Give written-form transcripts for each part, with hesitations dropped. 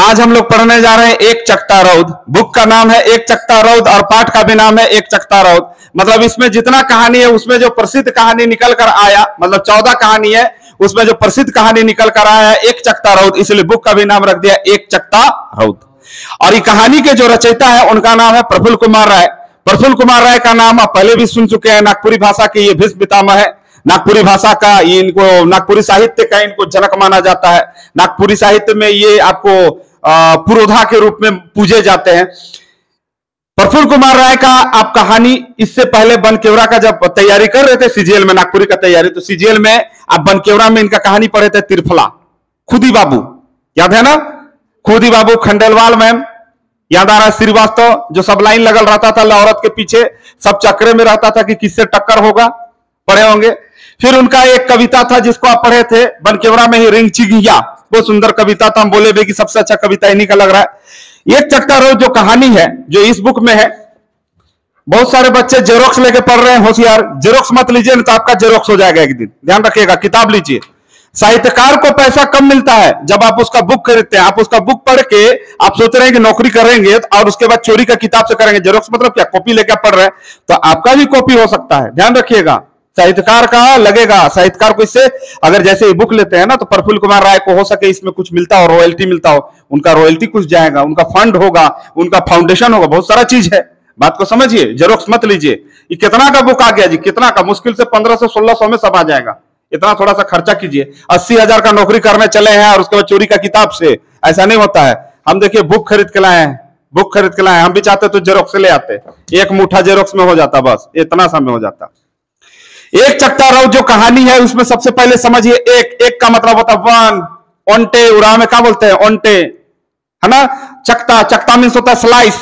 आज हम लोग पढ़ने जा रहे हैं एक चकता रौद। बुक का नाम है एक चकता रौद और पाठ का भी नाम है एक चकता रौद। मतलब इसमें जितना कहानी है उसमें जो प्रसिद्ध कहानी निकल कर आया, मतलब 14 कहानी है, उसमें जो प्रसिद्ध कहानी निकल कर आया है एक चकता रौद, इसलिए बुक का भी नाम रख दिया एक चकता रौद। और ये कहानी के जो रचयिता है उनका नाम है प्रफुल्ल कुमार राय। प्रफुल्ल कुमार राय का नाम आप पहले भी सुन चुके हैं। नागपुरी भाषा के ये भीष्म पितामह है। नागपुरी भाषा का ये, इनको नागपुरी साहित्य का इनको जनक माना जाता है। नागपुरी साहित्य में ये आपको पुरोधा के रूप में पूजे जाते हैं। प्रफुल्ल कुमार राय का आप कहानी इससे पहले बनकेवरा का जब तैयारी कर रहे थे सीजीएल में, नागपुरी का तैयारी, तो सीजीएल में आप बनकेवरा में इनका कहानी पढ़े थे त्रिफला। खुदी बाबू याद है ना, खुदी बाबू, खंडेलवाल मैम याद आ रहा है, श्रीवास्तव जो सब लाइन लगल रहता था औरत के पीछे, सब चक्रे में रहता था कि किससे टक्कर होगा, पढ़े होंगे। फिर उनका एक कविता था जिसको आप पढ़े थे बनकेवरा में ही, रिंग चिगिया, बहुत सुंदर कविता था। हम बोले भी कि सबसे अच्छा कविता इन्हीं का लग रहा है। एक चकता रौद जो कहानी है जो इस बुक में है, बहुत सारे बच्चे जेरोक्स लेके पढ़ रहे हैं, होशियार, जेरोक्स मत लीजिए नहीं तो आपका जेरोक्स हो जाएगा एक दिन, ध्यान रखिएगा। किताब लीजिए। साहित्यकार को पैसा कम मिलता है जब आप उसका बुक खरीदते हैं। आप उसका बुक पढ़ के आप सोच रहे हैं कि नौकरी करेंगे और उसके बाद चोरी का किताब से करेंगे। जेरोक्स मतलब क्या, कॉपी लेकर पढ़ रहे हैं तो आपका भी कॉपी हो सकता है, ध्यान रखिएगा। साहित्यकार का लगेगा, साहित्यकार को इससे अगर जैसे बुक लेते हैं ना तो प्रफुल्ल कुमार राय को हो सके इसमें कुछ मिलता हो, रॉयल्टी मिलता हो, उनका रॉयल्टी कुछ जाएगा, उनका फंड होगा, उनका फाउंडेशन होगा, बहुत सारा चीज है। बात को समझिए, जेरोक्स मत लीजिए। ये कितना का बुक आ गया जी, कितना का, मुश्किल से 1500-1600 में सब आ जाएगा। इतना थोड़ा सा खर्चा कीजिए। 80,000 का नौकरी करने चले हैं और उसके बाद चोरी का किताब से, ऐसा नहीं होता है। हम देखिए बुक खरीद के लाए हैं, बुक खरीद के लाए हैं, हम भी चाहते तो जेरोक्स ले आते, एक मुठा जेरोक्स में हो जाता, बस इतना समय हो जाता। एक चकता रौद जो कहानी है उसमें सबसे पहले समझिए, एक का मतलब होता है वन, ओंटे, उड़ा में क्या बोलते हैं, ओंटे, है ना। चकता, चकता मीन्स होता है स्लाइस।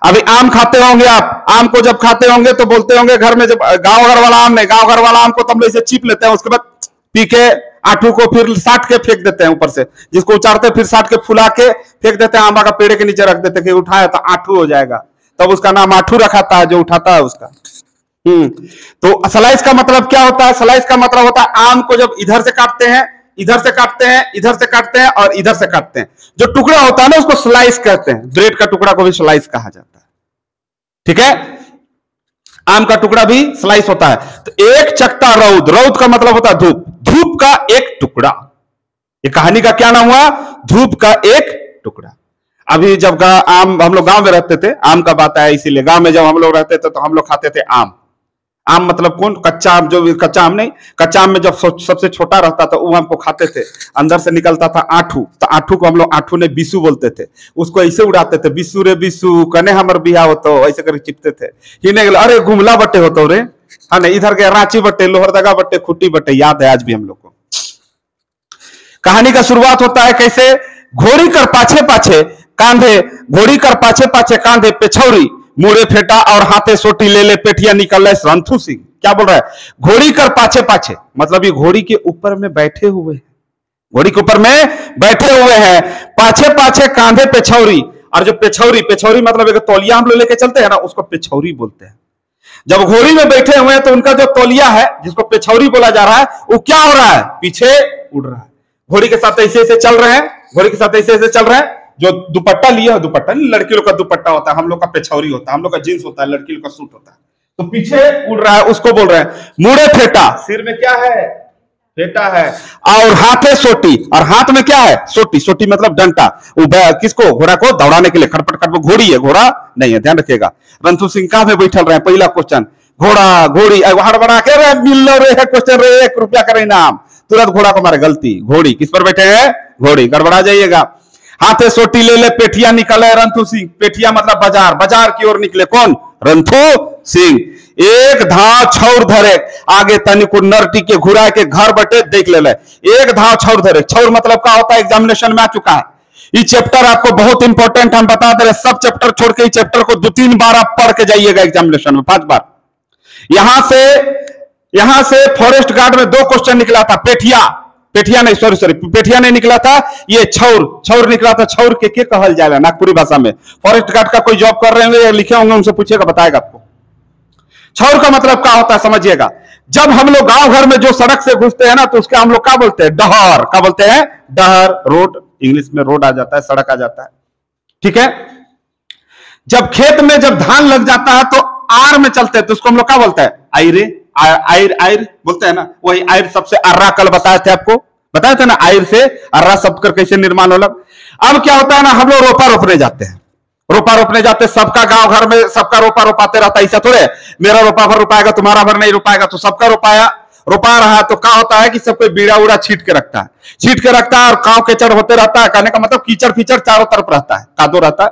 अभी आम खाते होंगे आप, आम को जब खाते होंगे तो बोलते होंगे घर में, जब गांव घर वाला आम नहीं, गांव घर वाला आम को तो हम लोग इसे चीप लेते हैं, उसके बाद पी के आठू को फिर साट के फेंक देते हैं ऊपर से, जिसको उचारते फिर साट के फुला के फेंक देते हैं, आंबा का पेड़ के नीचे रख देते कि उठाया तो आठू हो जाएगा, तब उसका नाम आठू रखा था जो उठाता है उसका। तो स्लाइस का मतलब क्या होता है, स्लाइस का मतलब होता है आम को जब इधर से काटते हैं, इधर से काटते हैं, इधर से काटते हैं और इधर से काटते हैं, जो टुकड़ा होता है ना उसको स्लाइस कहते हैं। ब्रेड का टुकड़ा को भी स्लाइस कहा जाता है, ठीक है। आम का टुकड़ा भी स्लाइस होता है। तो एक चकता रौद, रौद का मतलब होता है धूप, धूप का एक टुकड़ा। ये कहानी का क्या नाम हुआ, धूप का एक टुकड़ा। अभी जब आम, हम लोग गांव में रहते थे, आम का बात है इसीलिए, गांव में जब हम लोग रहते थे तो हम लोग खाते थे आम। आम मतलब कौन, कच्चा आम, जो कच्चा आम नहीं, कच्चा आम में जब सबसे छोटा रहता था वो आम को खाते थे, अंदर से निकलता था आठू, तो आठू को हम लोग आठू ने बिसु बोलते थे, उसको ऐसे उड़ाते थे, बिसु रे बिसु कने हमर बिहा होतो, ऐसे करके चिपते थे। हिने गए, अरे घुमला बट्टे होतो रे, हाँ नहीं, इधर के रांची बट्टे, लोहरदगा बट्टे, खुट्टी बट्टे, याद है आज भी हम लोग को। कहानी का शुरुआत होता है कैसे, घोड़ी कर पाछे पाछे कांधे, घोड़ी कर पाछे पाछे कांधे पेछौरी, मुड़े फेटा और हाथे सोटी ले ले पेठिया निकल रहे रंथू सिंह। क्या बोल रहा है, घोड़ी कर पाछे पाछे, मतलब ये घोड़ी के ऊपर में बैठे हुए हैं, घोड़ी के ऊपर में बैठे हुए हैं, पाछे पाछे कांधे पेछौरी। और जो पेछौरी, पेछौरी मतलब एक तौलिया हम लोग लेके चलते हैं ना, उसको पेछौरी बोलते हैं। जब घोड़ी में बैठे हुए हैं तो उनका जो तौलिया है जिसको पेछौरी बोला जा रहा है, वो क्या हो रहा है, पीछे उड़ रहा है। घोड़ी के साथ ऐसे ऐसे चल रहे हैं, घोड़ी के साथ ऐसे ऐसे चल रहे हैं। जो दुपट्टा लिया, दुपट्टा नहीं, लड़की लोग का दुपट्टा होता है, हम लोग का पेछौरी होता है, हम लोग का जींस होता है, लड़की लोग का सूट होता है। तो पीछे उड़ रहा है, उसको बोल रहे हैं मुड़े फेटा, सिर में क्या है, फेटा है, और हाथे सोटी, और हाथ में क्या है, सोटी, सोटी मतलब डंटा। किसको, घोड़ा को दौड़ाने के लिए, खटपट खटपट, घोड़ी है, घोड़ा नहीं है, ध्यान रखिएगा। रंथू सिंह कहां में बैठल रहे, पहला क्वेश्चन, घोड़ा घोड़ी हड़बड़ा के रे, मिल रे है क्वेश्चन रे, 1 रुपया करे इनाम, तुरंत घोड़ा को मारे, गलती, घोड़ी किस पर बैठे हैं, घोड़ी, गड़बड़ा जाइएगा। हाथे सोटी ले ले पेठिया निकले रंथू सिंह, पेठिया मतलब बाजार, बाजार की ओर निकले कौन, रंथू सिंह। एक धाव छौर धरे, आगे तनिक नरटी के घुरा के घर बटे देख ले, एक धाव छौर धरे। छौर मतलब क्या होता है, एग्जामिनेशन में आ चुका है। ये चैप्टर आपको बहुत इंपॉर्टेंट, हम बता दे रहे, सब चैप्टर छोड़ के इस चैप्टर को 2-3 बार आप पढ़ के जाइएगा एग्जामिनेशन में, 5 बार। यहां से फॉरेस्ट गार्ड में 2 क्वेश्चन निकला था, पेठिया नहीं, सॉरी पेठिया नहीं निकला था, ये छौर निकला था। छौर के कहल जाएगा नागपुरी भाषा में। फॉरेस्ट गार्ड का कोई जॉब कर रहे होंगे या लिखे होंगे, उनसे पूछेगा, बताएगा आपको। छौर का मतलब क्या होता है समझिएगा। जब हम लोग गांव घर में जो सड़क से घुसते हैं ना तो उसके हम लोग क्या बोलते हैं, डहर। क्या बोलते हैं, डहर, रोड, इंग्लिश में रोड आ जाता है, सड़क आ जाता है, ठीक है। जब खेत में जब धान लग जाता है तो आर में चलते हैं, तो उसको हम लोग क्या बोलते हैं? आयरे, आयर आयर बोलते हैं ना, वही आयर सबसे अर्रा कल बताए थे आपको, बताए थे ना आयर से अर्रा शब्द कर कैसे निर्माण होगा। अब क्या होता है ना, हम लोग रोपा रोपने जाते हैं, रोपा रोपने जाते, सबका गांव घर में सबका रोपा रोपाते रहता है, ऐसा थोड़े मेरा रोपा भर रोपाएगा तुम्हारा भर नहीं रोपाएगा, तो सबका रोपाया रोपा रहा, तो क्या होता है कि सब कोई बीड़ा उड़ा छीट के रखता है, छीट के रखता है, और कांव कीचड़ होते रहता है। कहने का मतलब कीचड़ फीचड़ चारों तरफ रहता है, कादो रहता है।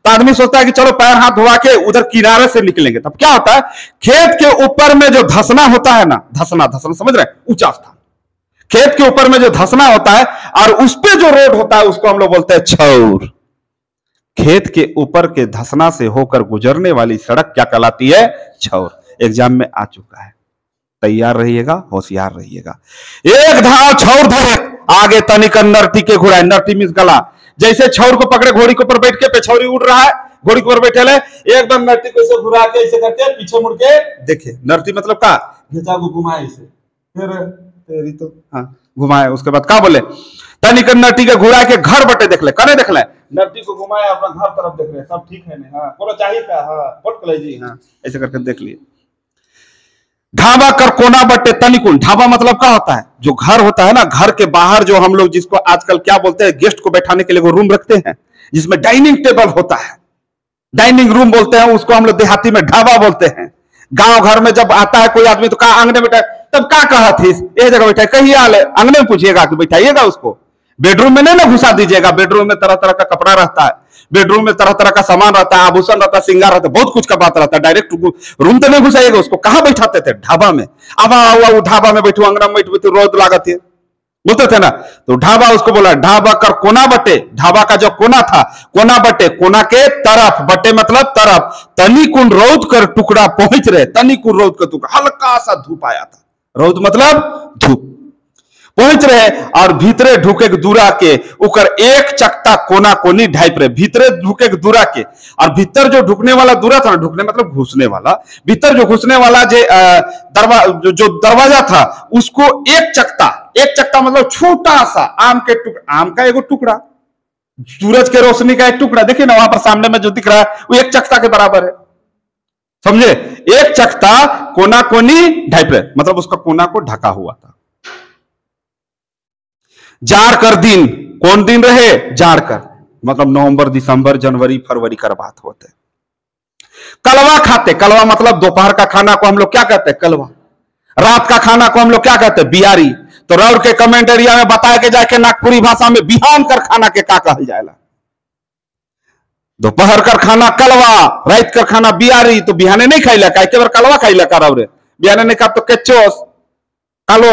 तो आदमी सोचता है कि चलो पैर हाथ धोवा के उधर किनारे से निकलेंगे। तब क्या होता है, खेत के ऊपर में जो धसना होता है ना, धसना धसना समझ रहे हैं, ऊंचा स्थान, खेत के ऊपर में जो धसना होता है और उस पे जो रोड होता है उसको हम लोग बोलते हैं छौर। खेत के ऊपर के धसना से होकर गुजरने वाली सड़क क्या कहलाती है? छौर। एग्जाम में आ चुका है, तैयार रहिएगा, होशियार रहिएगा। एक धाव छौर धरे आगे तनिक नरटी के घुराए, नरटी मींस गला, जैसे छौर को पकड़े घोड़ी के ऊपर बैठ के, पेछौरी उड़ रहा है, घोड़ी के ऊपर बैठे ले, एकदम नरटी को ऐसे घुरा के ऐसे करके पीछे मुड़ के देखे, नरटी मतलब का घेचा को घुमाए ऐसे, फिर तेरी तो हाँ घुमाए, उसके बाद क्या बोले, तनिक नरटी के घुरा के घर बटे देख ले, कने देख ले, नरटी को घुमाया अपना घर तरफ देख रहे, सब ठीक है नहीं, हाँ बोलो चाहिए क्या, हाँ वोट कर जी, हाँ ऐसे करके देख लिए। ढाबा कर कोना बटे तनिकुन, ढाबा मतलब क्या होता है? जो घर होता है ना, घर के बाहर जो हम लोग जिसको आजकल क्या बोलते हैं, गेस्ट को बैठाने के लिए वो रूम रखते हैं जिसमें डाइनिंग टेबल होता है, डाइनिंग रूम बोलते हैं उसको, हम लोग देहाती में ढाबा बोलते हैं। गांव घर में जब आता है कोई आदमी तो कहा आंगने बैठा, तब क्या कहा थी ये जगह बैठा, कहीं आले आंगने में पूछिएगा कि बैठाइएगा उसको, बेडरूम में नहीं ना घुसा दीजिएगा। बेडरूम में तरह तरह का कपड़ा रहता है, बेडरूम में तरह तरह का सामान रहता है, आभूषण रहता है, श्रृंगार रहता है, बहुत कुछ का बात रहता है। डायरेक्ट रूम तो नहीं घुसाइएगा उसको, कहां बैठाते थे? ढाबा में। अब वो ढाबा में बैठू, अंगना में बैठू, रोज लागत है बोलते थे ना, तो ढाबा उसको बोला। ढाबा कर कोना बटे, ढाबा का जो कोना था, कोना बटे, कोना के तरफ, बटे मतलब तरफ, तनिकुन रौद कर टुकड़ा पहुंच रहे, तनिकुन रौद का टुकड़ा, हल्का सा धूप आया था, रौद मतलब धूप, पहुंच रहे और भीतरे ढुके दूरा के उकर एक चकता कोना कोनी ढाइप रहे, भीतरे ढुके दूरा के, और भीतर जो ढुकने वाला दूरा था ना, ढुकने मतलब घुसने वाला, भीतर जो घुसने वाला जो दरवाजा था उसको एक चकता मतलब छोटा सा आम के टुकड़ा, आम का एगो टुकड़ा, सूरज के रोशनी का एक टुकड़ा, देखिए ना वहां पर सामने में जो दिख रहा है वो एक चकता के बराबर है, समझे? एक चकता कोना कोनी ढाइप रहे मतलब उसका कोना को ढका हुआ था। जाड़ कर दिन, कौन दिन रहे? जाड़ कर मतलब नवंबर दिसंबर जनवरी फरवरी का बात होते। कलवा खाते, कलवा मतलब दोपहर का खाना को हम लोग क्या कहते हैं? कलवा। रात का खाना को हम लोग क्या कहते हैं? बियारी। तो राउर के कमेंट एरिया में बताया के जाके नागपुरी भाषा में बिहान कर खाना के का कहल जाएगा? दोपहर कर खाना कलवा, रात कर खाना बियारी। तो बिहाने नहीं खाइला का, एक बार कलवा खाइला का राउरे, बिहाने नहीं खा तो केचोस कालो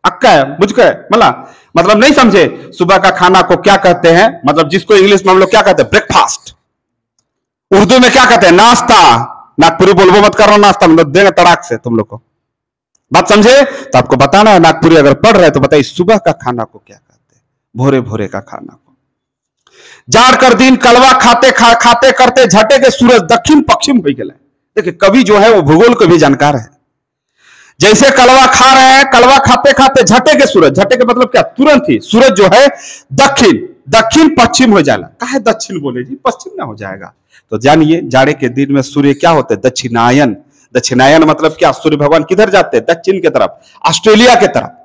अक्का है बुझ के मला मतलब नहीं समझे। सुबह का खाना को क्या कहते हैं? मतलब जिसको इंग्लिश में हम लोग क्या कहते हैं? ब्रेकफास्ट। उर्दू में क्या कहते हैं? नाश्ता। नागपुरी बोलबो मत करो, नाश्ता मतलब देंगे तड़ाक से तुम लोग को, बात समझे? तो आपको बताना है, नागपुरी अगर पढ़ रहे तो बताइए सुबह का खाना को क्या कहते हैं? भोरे भोरे का खाना को। जाड़ कर दिन कलवा खाते खाते करते झटे के सूरज दक्षिण पश्चिम हो गए। देखिए कवि जो है वो भूगोल को भी जानकार है। जैसे कलवा खा रहे हैं, कलवा खाते खाते झटे के सूरज, झटे के मतलब क्या? तुरंत ही सूरज जो है दक्षिण पश्चिम हो जाएगा। काहे दक्षिण बोले जी? पश्चिम ना हो जाएगा। तो जानिए जाड़े के दिन में सूर्य क्या होते हैं? दक्षिणायन। दक्षिणायन मतलब क्या? सूर्य भगवान किधर जाते हैं? दक्षिण की तरफ, ऑस्ट्रेलिया की तरफ।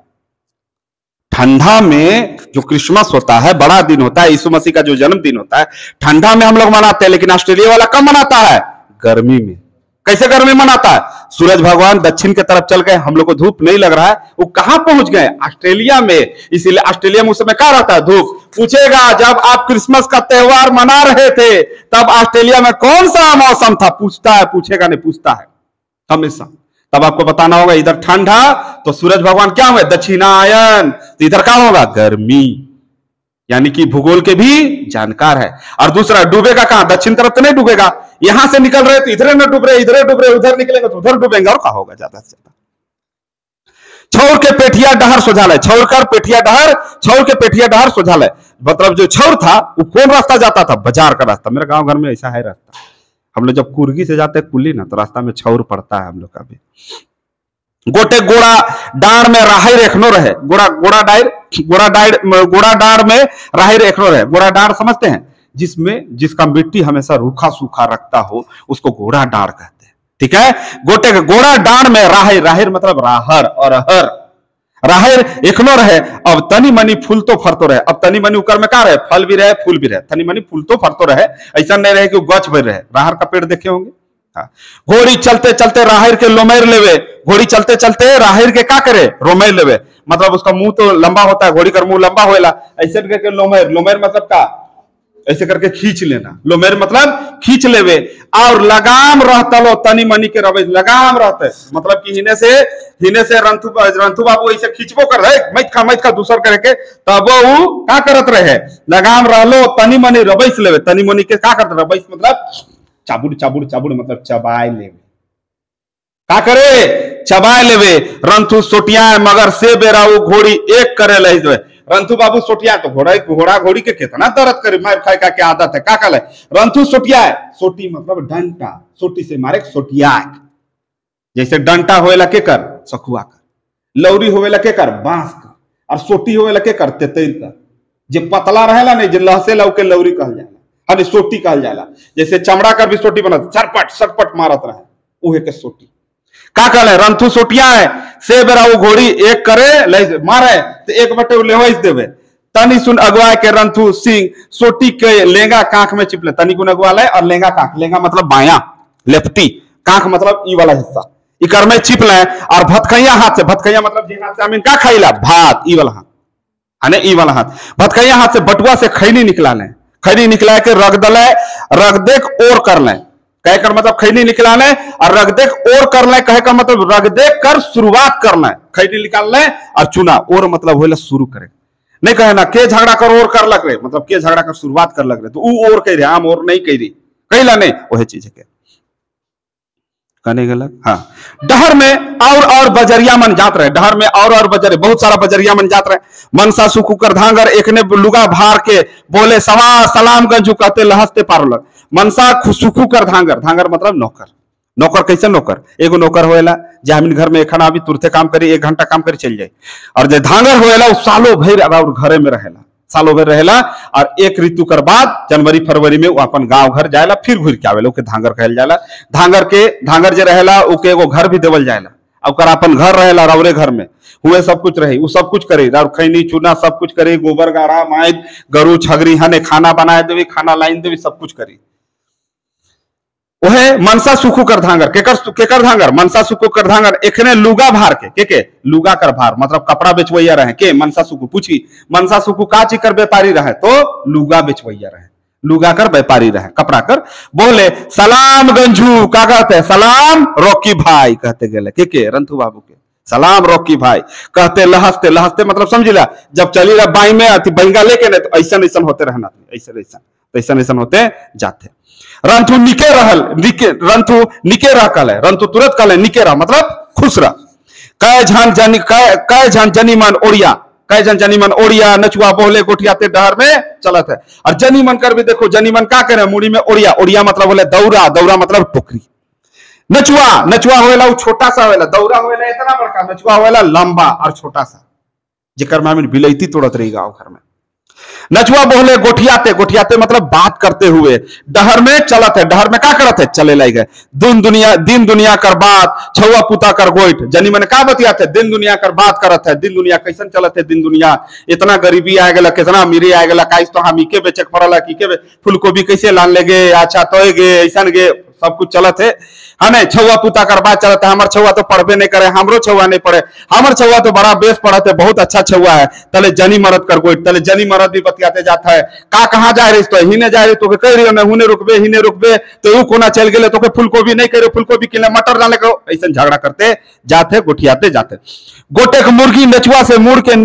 ठंडा में जो क्रिसमस होता है, बड़ा दिन होता है, यीशु मसीह का जो जन्मदिन होता है, ठंडा में हम लोग मनाते हैं, लेकिन ऑस्ट्रेलिया वाला कब मनाता है? गर्मी में। कैसे गर्मी मनाता है? सूरज भगवान दक्षिण की तरफ चल गए, हम लोग को धूप नहीं लग रहा है, वो कहां पहुंच गए? ऑस्ट्रेलिया में। इसीलिए ऑस्ट्रेलिया में उस समय क्या रहता है? धूप। पूछेगा जब आप क्रिसमस का त्योहार मना रहे थे तब ऑस्ट्रेलिया में कौन सा मौसम था? पूछता है, पूछेगा नहीं, पूछता है हमेशा। तब आपको बताना होगा इधर ठंडा, तो सूरज भगवान क्या हुए? दक्षिणायन। तो इधर क्या होगा? गर्मी। यानी कि भूगोल के भी जानकार है। और दूसरा, डूबेगा कहां? दक्षिण तरफ तो नहीं डूबेगा, यहां से निकल रहे तो इधर न डूब रहे, इधर डूब रहे, उधर निकलेंगे तो उधर डूबेंगे, और क्या होगा ज्यादा से ज्यादा। छौर के पेठिया डहर सोझालय, छौर कर पेठिया डहर, छौर के पेठिया डहर सोझालय मतलब जो छौर था वो कौन रास्ता जाता था? बाजार का रास्ता। मेरे गांव घर में ऐसा है रास्ता, हम लोग जब कुर्गी से जाते हैं कुल्ली ना, तो रास्ता में छौर पड़ता है हम लोग का भी। गोटे गोड़ा डाड़ में राहिर एखनो रहे, गोड़ा डाड़ में राहिर एखनो रहे। गोड़ा डाड़ समझते हैं, जिसका मिट्टी हमेशा रूखा सूखा रखता हो उसको गोड़ा डाड़ कहते हैं। ठीक है, गोटे गोड़ा डाड़ में राहिर, राहिर मतलब राहर और हर, राहिर एखनो रहे। अब तनी मनी फूल तो फरतो रहे। अब तनी मनी उकर में का रहे, फल भी रहे फूल भी रहे, तनी मनी फूल तो फरतो रहे। ऐसा नहीं रहे कि गछ भर रहे। राहर का पेड़ देखे होंगे। घोड़ी चलते चलते राहिर के लोमेर लेवे, घोड़ी चलते चलते राहिर के का करे, रोमेर लेवे। मतलब उसका मुंह तो लंबा होता है, घोड़ी का मुंह लंबा होएला, ऐसे करके लोमेर, लोमेर मतलब का ऐसे करके खींच लेना, लोमेर मतलब खींच लेवे। और लगाम रहता लो तनी मनी के रवे, लगाम रहते मतलब कि हिने से रंथु बाबू ऐसे खींचबो कर रहे, मैथ का दूसर करके, तब वो का करत रहे, लगाम रहलो तनी मनी रबैस लेवे। तनी मनी के का करते, रबैस मतलब चाबुड़ चाबुड़ चाबुड़ मतलब चबाए लेवे। का करे, चबाए लेवे। रंथु सोटिया मगर से बेरा वो घोड़ी एक करे ले। रंथु बाबू सोटिया तो घोड़ा घोड़ी के कितना दर्द करे, मार खाए का क्या आदत है, का कल है। रंथु सोटिया, सोटी मतलब डंटा, सोटी से मारे सोटिया। जैसे डंटा होएला के कर, सखुआ कर, लौरी होएला के कर, बांस का, और सोटी होएला के कर, तेतैर का। जे पतला रहेला नहीं, जे लहसे लाउ के लौरी कहल जाला, अरे सोटी कहल जाला। जैसे चमड़ा का भी सोटी बनत, चरपट सटपट मारत रहे, उहे के सोटी का कहले। रंथु सोटिया है से बेरा वो घोड़ी एक करे ले मारे तो एक बटे लेवैस देवे। तनी सुन अगवाए के रंथु सिंह सोटी के लेंगा कांख में चिपले। तनी कुन अगवा ले और लेंगा कांख, लेंगा मतलब बाया, लेफ्टी, कांख मतलब ई वाला हिस्सा, इकर में चिप ले। और भतकैया हाथ से, भतकैया मतलब जी हाथ से अमीन का खाइला, भात, ई वाला हाथ, अने ई वाला हाथ, भतकैया हाथ से बटुआ से खैनी निकला ले, खैनी निकला के रख दले, रख देख और कर ले। कह कर मतलब खैनी निकालना है और रख देख और करना है। कह कर मतलब रख देख कर शुरुआत करना है, खैनी निकालना है और चुना और मतलब होले शुरू करे। नहीं कहे ना के झगड़ा कर और कर लग रहे, मतलब के झगड़ा कर शुरुआत कर लग रहे, तो ऊ और कह रहे, हम और नहीं कह रही, कहला नहीं वही चीज है के कहने गलत। हाँ, डहर में और बजरिया मन जात रहे, डहर में और बजरे, बहुत सारा बजरिया मन जात रहे। मनसा सुखु कर धांगर एक ने लुगा भार के बोले सवा सलाम गंजू कहते लहसते पारलक। मनसा सुखु कर धांगर, धांगर मतलब नौकर। नौकर कैसे नौकर, एगो नौकर होएला जामिन घर में एखना अभी तुरते काम करी, 1 घंटा काम करी चल जाए। और जो धांगर होएला वो सालों भर और घरे में रहेला, सालों भर रहेला। और एक ऋतु कर बाद जनवरी फरवरी में वो अपन गांव घर जाएला, फिर घुर के आवेला, ओके धांगर कहल जाला। धांगर जे रहेला ओके एगो घर भी देवल जाएला, और अपन घर रहेला रवरे घर में हुए सब कुछ रही, वो सब कुछ करे, खैनी चूना सब कुछ करे, गोबर गाड़ा माइट गरु छगरी हने खाना बनाए देवी, खाना लाइन देवी, सब कुछ करी। वह मनसा सुखु कर धांगर, केकर धांगर, मनसा सुखु कर धांगर एखने लुगा भार के लुगा कर भार मतलब कपड़ा बेचवैया रहे के मनसा सुखु। पूछी मनसा सुखु का चीज कर व्यापारी रहे, तो लुगा बेचवैया रहे, लुगा कर व्यापारी रहे, कपड़ा कर। बोले सलाम गंजू, का कहते सलाम रॉकी भाई कहते गले के रंथु बाबू के, सलाम रॉकी भाई कहते लहसते, लहसते मतलब समझिला जब चली रहा बाई में अति बंगा लेके नहीं तो ऐसा ऐसा होते रहना, ऐसा होते जाते। रंथु निके रहल, रंथु निके रह कल है, रंथु तुरंत कल है निके रह मतलब खुश रह। कै झन जनी मन ओड़िया, कै झन जनी मन ओड़िया नचुआ बोले गोठियाते डहर में चलत है। और जनी मन कर भी देखो, जनी मन का करे मुड़ी में ओड़िया, ओड़िया मतलब बोले दौरा, दौरा मतलब टोकरी। नचुआ होएला छोटा सा होएला, दौरा होएला इतना बड़का, नचुआ होएला लंबा और छोटा सा, जिकर में बिलैती तोड़त रही गाँव घर में। नचुआ बोले गोठियाते, गोठियाते मतलब बात करते हुए, डहर में चलत है, डहर में का करत है चले लाइक है। दिन दुनिया कर बात, छुआ पुता कर गोइठ, जनी मन का बतियाते दिन दुनिया कर बात करत है। दिन दुनिया कैसन चलत है, दिन दुनिया इतना गरीबी आ गया, कितना अमीरी आ गया, काइस तो हम इके बेचे पड़ला, की फूलगोभी कैसे लान लेगे, अच्छा तो गे ऐसा गे सब कुछ चलत है नहीं। छुआ पुता कर बात चलत है, हमार छुआ तो पढ़बे नहीं करे, हमरो छुआ नहीं पढ़े, हमार छुआ तो बड़ा बेस पढ़त है, बहुत अच्छा छुआ है। तले जनी मरद कर गोइठ, तले जनी मरद भी बतियाते जाता है, का कहाँ जा रही तो हिने जा रही, तो कह रही हो हुने रुकबे हिने रुकबे, तो कोना चल गए, तो फूलगोभी नहीं करे, फूलगोभी किले मटर डाले करो, ऐसा झगड़ा करते जाते, गोठियाते जाते। गोटेक मुर्गी नचुआ से मुड़ के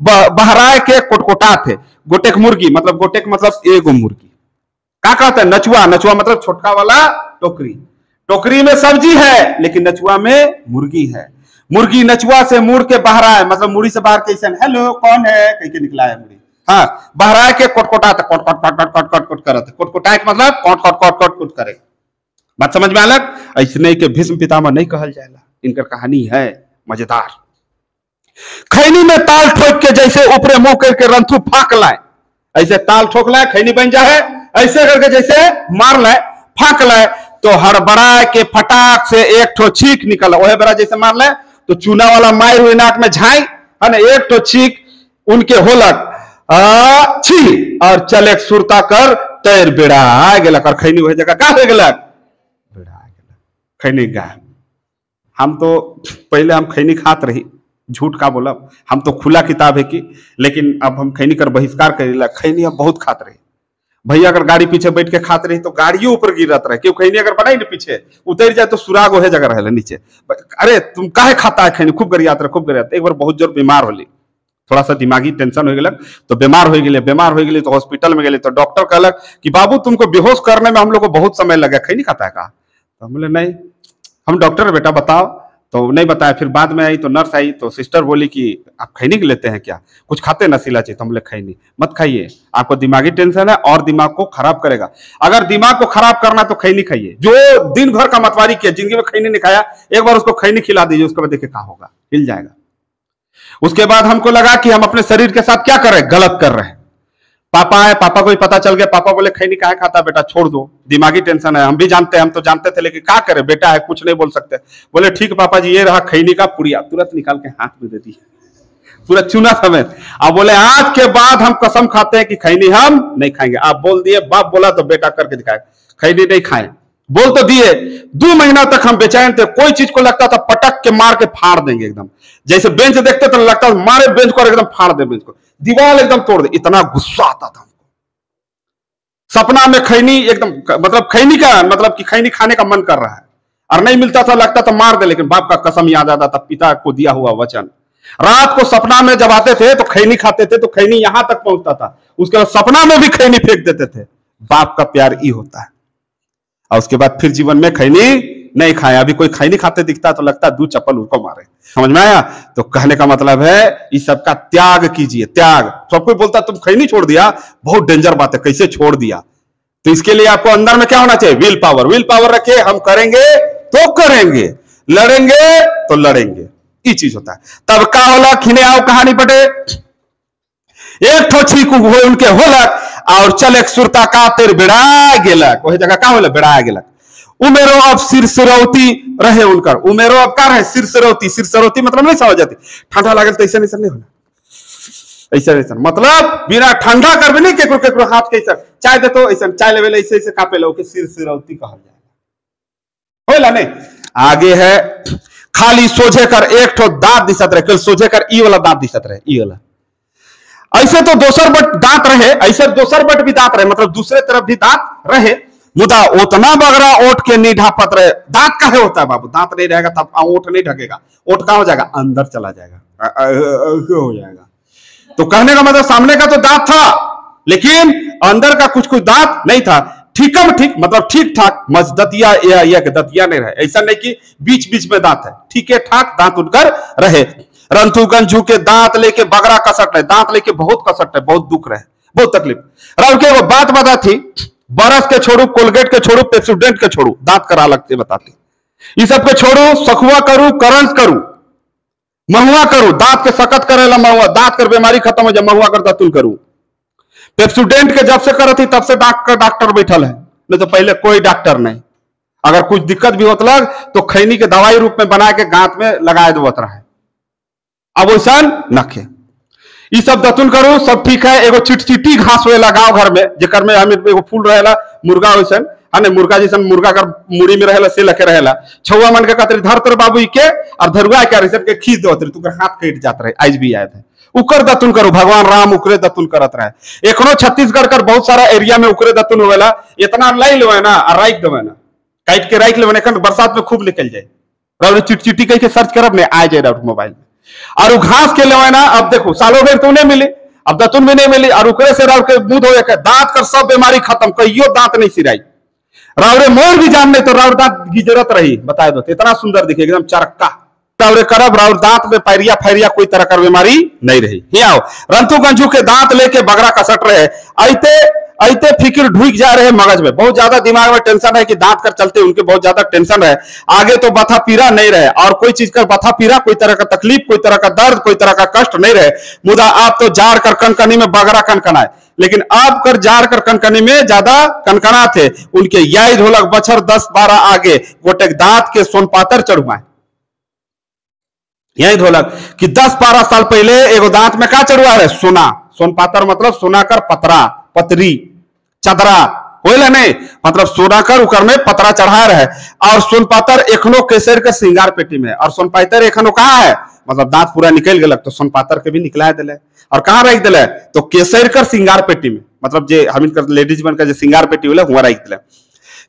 बहराए के कोटकोटा थे। गोटेक मुर्गी मतलब गोटेक मतलब एगो मुर्गी, का कहते हैं नचुआ, नचुआ मतलब छोटका वाला टोकरी, टोकरी में सब्जी है लेकिन नचुआ में मुर्गी है। मुर्गी नचुआ से मुड़ के बहराए मतलब मुड़ी से बाहर कैसे हेलो कौन है कह के निकला है मुड़ी, हाँ बहराए के कोटकोटा कोट कोट कोट कोट कोट कोट करत, कोटकोटा के मतलब कोट कोट कोट कोट कोट करे। बात समझ में अलग, ऐसने के भीष्म पितामह नहीं कहल जाएला, इनकर कहानी है मजेदार। खैनी में ताल ठोक के जैसे ऊपरे मुंह करके रंथू फाक लाए, ऐसे ताल ठोक लाए खैनी बन जाए, ऐसे करके जैसे मार लाए फाक लाए तो हड़बड़ा के फटाक से एक ठो छींक निकल, वही बड़ा जैसे मार लाए तो चूना वाला मार हुई नाक में झाई है ना, एक ठो छींक उनके होलक छी और चले सुरता कर तैर बेड़ा गेलक और खैनी वही जगह का हो गेलक, बेड़ा गेलक, खैनी गाय। हम तो पहले हम खैनी खात रही, झूठ का बोला, हम तो खुला किताब है कि, लेकिन अब हम खैनी कर बहिष्कार करेला, खैनी अब बहुत खात रही। भैया अगर गाड़ी पीछे बैठ के खात रही तो गाड़ियों ऊपर गिरत रहे, क्यों खैनी अगर बनाई ना पीछे उतर जाए तो सुराग वह जगह रहे नीचे, अरे तुम काहे खाता है खैनी, खूब गरियात रहे, खूब गरियात। एक बार बहुत जोर बीमार होली, थोड़ा सा दिमागी टेंशन हो गलक तो बीमार हो गए तो हॉस्पिटल में गए तो डॉक्टर कहलक कि बाबू तुमको बेहोश करने में हम लोग को बहुत समय लगा, खैनी खाता है का? तो हम बोले नहीं, हम डॉक्टर बेटा बताओ, तो नहीं बताया। फिर बाद में आई तो नर्स आई तो सिस्टर बोली कि आप खैनी के लेते हैं क्या, कुछ खाते नशीला चीज? तो हम बोले खैनी मत खाइए, आपको दिमागी टेंशन है और दिमाग को खराब करेगा, अगर दिमाग को खराब करना तो खैनी खाइए। जो दिन भर का मतवारी किया जिंदगी में खैनी नहीं खाया, एक बार उसको खैनी खिला दीजिए, उसके बाद देखिए क्या होगा, हिल जाएगा। उसके बाद हमको लगा कि हम अपने शरीर के साथ क्या कर रहे हैं, गलत कर रहे हैं। पापा है, पापा को ही पता चल गया, पापा बोले खैनी काहे खाता बेटा, छोड़ दो, दिमागी टेंशन है। हम भी जानते हैं, हम तो जानते थे, लेकिन क्या करें, बेटा है कुछ नहीं बोल सकते। बोले ठीक पापा जी, ये रहा खैनी का पुड़िया, तुरंत निकाल के हाथ में दे दी, पूरा चूना समेत। अब बोले आज के बाद हम कसम खाते हैं कि खैनी हम नहीं खाएंगे। आप बोल दिए, बाप बोला तो बेटा करके दिखाए, खैनी नहीं खाए, बोल तो दिए। 2 महीना तक हम बेचैन थे, कोई चीज को लगता था पटक के मार के फाड़ देंगे एकदम, जैसे बेंच देखते तो लगता था मारे बेंच को एकदम फाड़ दे, बेंच को दीवार एकदम तोड़ दे, इतना गुस्सा आता था हमको। सपना में खैनी एकदम, मतलब खैनी का मतलब कि खैनी खाने का मन कर रहा है और नहीं मिलता था, लगता था मार दे, लेकिन बाप का कसम याद आता था, पिता को दिया हुआ वचन। रात को सपना में जब आते थे तो खैनी खाते थे, तो खैनी यहां तक पहुंचता था, उसके बाद सपना में भी खैनी फेंक देते थे। बाप का प्यार ये होता है। और उसके बाद फिर जीवन में खैनी नहीं खाया। अभी कोई खैनी खाते दिखता तो लगता है 2 चप्पल उसको मारे, समझ में आया? तो कहने का मतलब है इस सबका त्याग कीजिए, त्याग। सब कोई बोलता तुम खैनी छोड़ दिया, बहुत डेंजर बात है, कैसे छोड़ दिया? तो इसके लिए आपको अंदर में क्या होना चाहिए, विल पावर। विल पावर रखे, हम करेंगे तो करेंगे, लड़ेंगे तो लड़ेंगे, ये चीज होता है। तब का होला, खिने आओ कहानी पटे, एक ठो छीक हो उनके होलक और चले सुरता का तेर बेड़ा गेलक, वही जगह का होला बेड़ा गेलक। उमेरो अब सिरसरौती रहे उनकर, उमेरो अब का रहे सिरसरौती। सिरसरौती मतलब नहीं समझ जाती, ठंडा लागल तो ऐसा नहीं होला, ऐसा ऐसा मतलब बिना ठंडा कर भी नहीं, केकरो केकरो हाथ के ऐसा चाय दे तो ऐसा चाय लेवे ऐसे ऐसे कापे लो के सिरसरौती कहल जाए, होला नहीं। आगे है खाली सोझे कर एक ठो दांत दिसत रहे, कल सोझे कर ई वाला दांत दिसत रहे, ई वाला। ऐसे तो दोसर बट दांत रहे, ऐसे दोसर बट भी दांत रहे, मतलब दूसरे तरफ भी दांत रहे, मुदा उतना बगरा ओठ के नहीं ढापत रहे। दांत काहे होता है बाबू, दांत नहीं रहेगा तब ओठ नहीं ढकेगा, ओठ कहां हो जाएगा, अंदर चला जाएगा, हो जाएगा। तो कहने का मतलब सामने का तो दांत था, लेकिन अंदर का कुछ कुछ दांत नहीं था। ठीकम ठीक मतलब ठीक ठाक, मजदतिया या दतिया नहीं रहे, ऐसा नहीं कि बीच बीच में दांत है, ठीक है ठाक दांत उनकर रहे। रंथु गंजू के दांत लेके बगरा कसट रहे, दांत लेके बहुत कसट रहे, बहुत दुख रहे, बहुत तकलीफ। राव के वो बात बता थी, बरस के छोड़ू, कोलगेट के छोड़ू, पेप्सोडेंट के छोड़ू, दांत करा लगते बताती, ये सब के छोड़ू, सखुआ करू, करंस करू, महुआ करू, दांत के सकत करेला महुआ, दांत कर बीमारी खत्म हो जाए, महुआ कर दतुल करू। पेप्सोडेंट के जब से करत थी तब से डॉक्टर बैठल है, नहीं तो पहले कोई डॉक्टर नहीं। अगर कुछ दिक्कत भी होत लग तो खैनी के दवाई रूप में बना के गांत में लगाए देवत रहे, अब वैसा नखे। ये सब दतुन करू, सब ठीक है। एगो चिटचिटी घास होएला गांव घर में, जेकर में हम एगो फूल रहेला, मुर्गा वैसन है, मुर्गा जैसन मुर्गा कर मुड़ी में रहेला से लखे रहेला। छुआ मन के कतरी धरतर बाबू के और धरुआ के रिसन के खींच देवत रही, तुकर हाथ कट जात रहे, आज भी आए थे। उकर दतुन करू, भगवान राम उकरे दतुन करत रहे। एखनो छत्तीसगढ़ कर बहुत सारा एरिया में उकरे दतुन होवेला, इतना लाई लेवे ना और राइक देवे ना, काट के राइक लेवे ना, बरसात में खूब निकल जाए। और चिटचिटी कह के सर्च करब ने आ जाए मोबाइल में। और घास के लेवे ना, अब देखो सालों भर तो नहीं मिली, अब दतुन भी नहीं मिली, और उकरे से राव के मुंह धोए के दांत कर सब बीमारी खत्म, कहियो दांत नहीं सिराई। रावरे मोर भी जान नहीं तो रावर दांत गिजरत रही, बताए दो इतना सुंदर दिखे एकदम चरक्का। रावरे करब रावर दांत में पैरिया फैरिया कोई तरह का बीमारी नहीं रही। आओ रंथु गंजू के दांत लेके बगरा कसट रहे, आइते ऐते फिक्र ढुक जा रहे मगज में, बहुत ज्यादा दिमाग में टेंशन है कि दांत कर चलते उनके बहुत ज्यादा टेंशन है, आगे तो बथा पीरा नहीं रहे और कोई चीज का बथा पीरा, कोई तरह का तकलीफ, कोई तरह का दर्द, कोई तरह का कष्ट नहीं रहे। मुदा आप तो जार कर कनकनी में बगरा कनकनाए, लेकिन आप कर जार कर कनकनी में ज्यादा कनकना थे। उनके याद होलक बछर 10-12 आगे गोटे दांत के सोनपातर चढ़ुआए। यही धोलक कि 10-12 साल पहले एगो दांत में का चढ़ुआ है? सोना। सोनपातर मतलब सोना कर पतरा, पतरी, चदरा होले नहीं, मतलब सोना कर उकर में पतरा चढ़ा रहे। और सोनपातर एखनो केसर के श्रृंगार पेटी में, और सोनपातर एखनो कहाँ है? मतलब दांत पूरा निकल गलक तो सोनपातर के भी निकला दिले और कहाँ रख दिले? तो केसर कर श्रृंगार पेटी में, मतलब जे हम लेडीज मन का जो श्रृंगार पेटी होले हुआ रख दिले।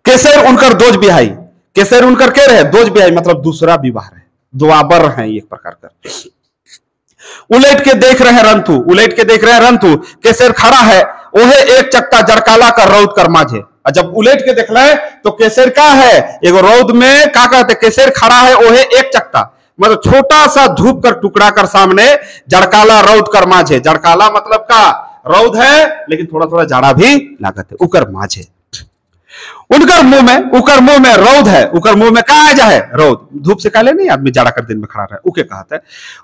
केसर उनकर दोज बिहाई, केसर उनकर के रहे? दोज बिहाई मतलब दूसरा विवाह है, दुआबर है एक प्रकार का। उलट के देख रहे रंतु, उलट के देख रहे रंतु, केसर खड़ा है ओहे एक चक्ता जड़काला का रौद कर माझे। और जब उलट के देख ले तो केसर का है? एगो रौद में का कहते? केसर खड़ा है ओहे एक चक्ता, मतलब छोटा सा धूप कर टुकड़ा कर सामने जड़काला रौद कर माझे। जड़काला मतलब का रौद है लेकिन थोड़ा थोड़ा जाड़ा भी लागत है, उकर माझे। उनकर मुंह में रौद है, उनकर मुंह में का है? रौद। धूप से काले नहीं आदमी जाड़ा कर दिन में खड़ा रहे, उके कहते हैं।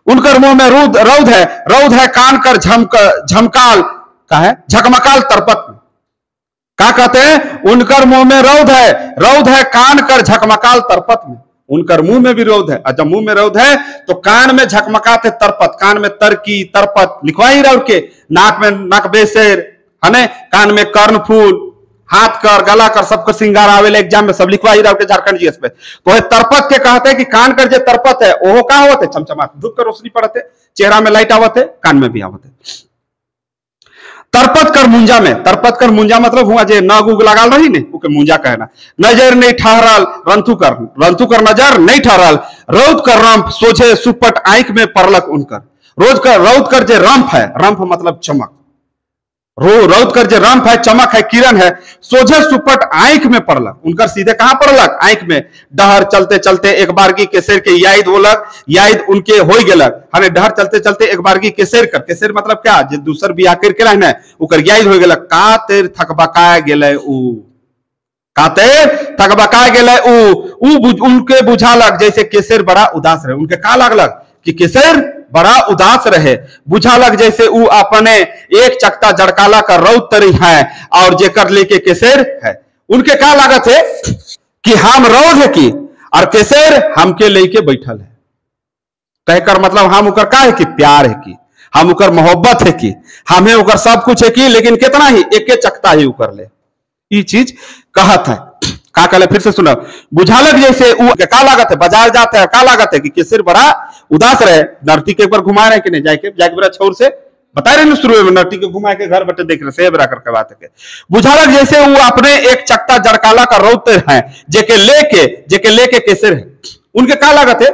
उनकर मुंह में रौद है, रौद है कान कर झमकाल का है झकमकाल तरपत में। का कहते हैं? उनकर मुंह में रौद है कान कर झकमकाल तरपत में। उनकर मुंह में भी रौद है, और जब मुंह में रौद है तो कान में झकमकाते तरपत, कान में तरकी तरपत लिखवाई रौद के, नाक में नाक बेसेर है, कान में कर्ण फूल, हाथ कर गला कर सबको श्रृंगार आवे एग्जाम में सब लिखवा ही रहा झारखंड जीएस पे। तो तरपत के कहते हैं कि कान कर जे तरपत है ओहो का होते? चमचमात धूप कर रोशनी पड़ते, चेहरा में लाइट आवत है, कान में भी आवत है। तरपत कर मुंजा में, तरपत कर मुंजा मतलब हुआ जे नाग उग लगाल रही ने उके मुंजा कहना। नजर नहीं ठहरल रंथु कर नजर नहीं ठहरल, रौद कर रंफ सोझे सुपट आंख में परलक उनकर। रौद कर जे रंफ है, रंफ मतलब चमक, रौद कर जे रंफ है, चमक है, किरण है, सोझे सुपट आंख में पड़लक उनकर। सीधे कहां पड़लक? आंख में। डहर चलते चलते एक बारगी केसर के याद होलक, याद उनके हो गलक। हने डहर चलते चलते एक बारगी केसर कर, केसर मतलब क्या? जे दूसर बियाह करके रहने उकर याद हो गलक। का तेर थकबका गेले उ, का तेर थकबका गेले उ उनके बुझालक जैसे केसर बड़ा उदास रहे। उनके का लागलक कि केसर बड़ा उदास रहे, बुझालक जैसे उ अपने एक चक्ता जड़काला का रौद तरी है और जेकर लेके केसर है। उनके का लागत है कि हम रौद है कि और केसर हमके लेके बैठल है। कहकर मतलब हम उकर का है कि प्यार है कि, हम उकर मोहब्बत है कि, हमें उकर सब कुछ है कि, लेकिन कितना ही एक चक्ता ही उकर ले। ये चीज कहत है। का कहले फिर से सुनो, बुझालक जैसे का लागत है? बाजार जाते हैं का लागत है कि केसर बड़ा उदास रहे। नर्ती के एक बार घुमा रहे कि नहीं जाके बड़ा छोर से बता रहे शुरू में, नर्ती को घुमा के घर बटे देख रहे से बरा करके बात है। बुझालक जैसे वो अपने एक चक्ता जड़काला का रौद है जेके लेके केसर है। उनके का लागत है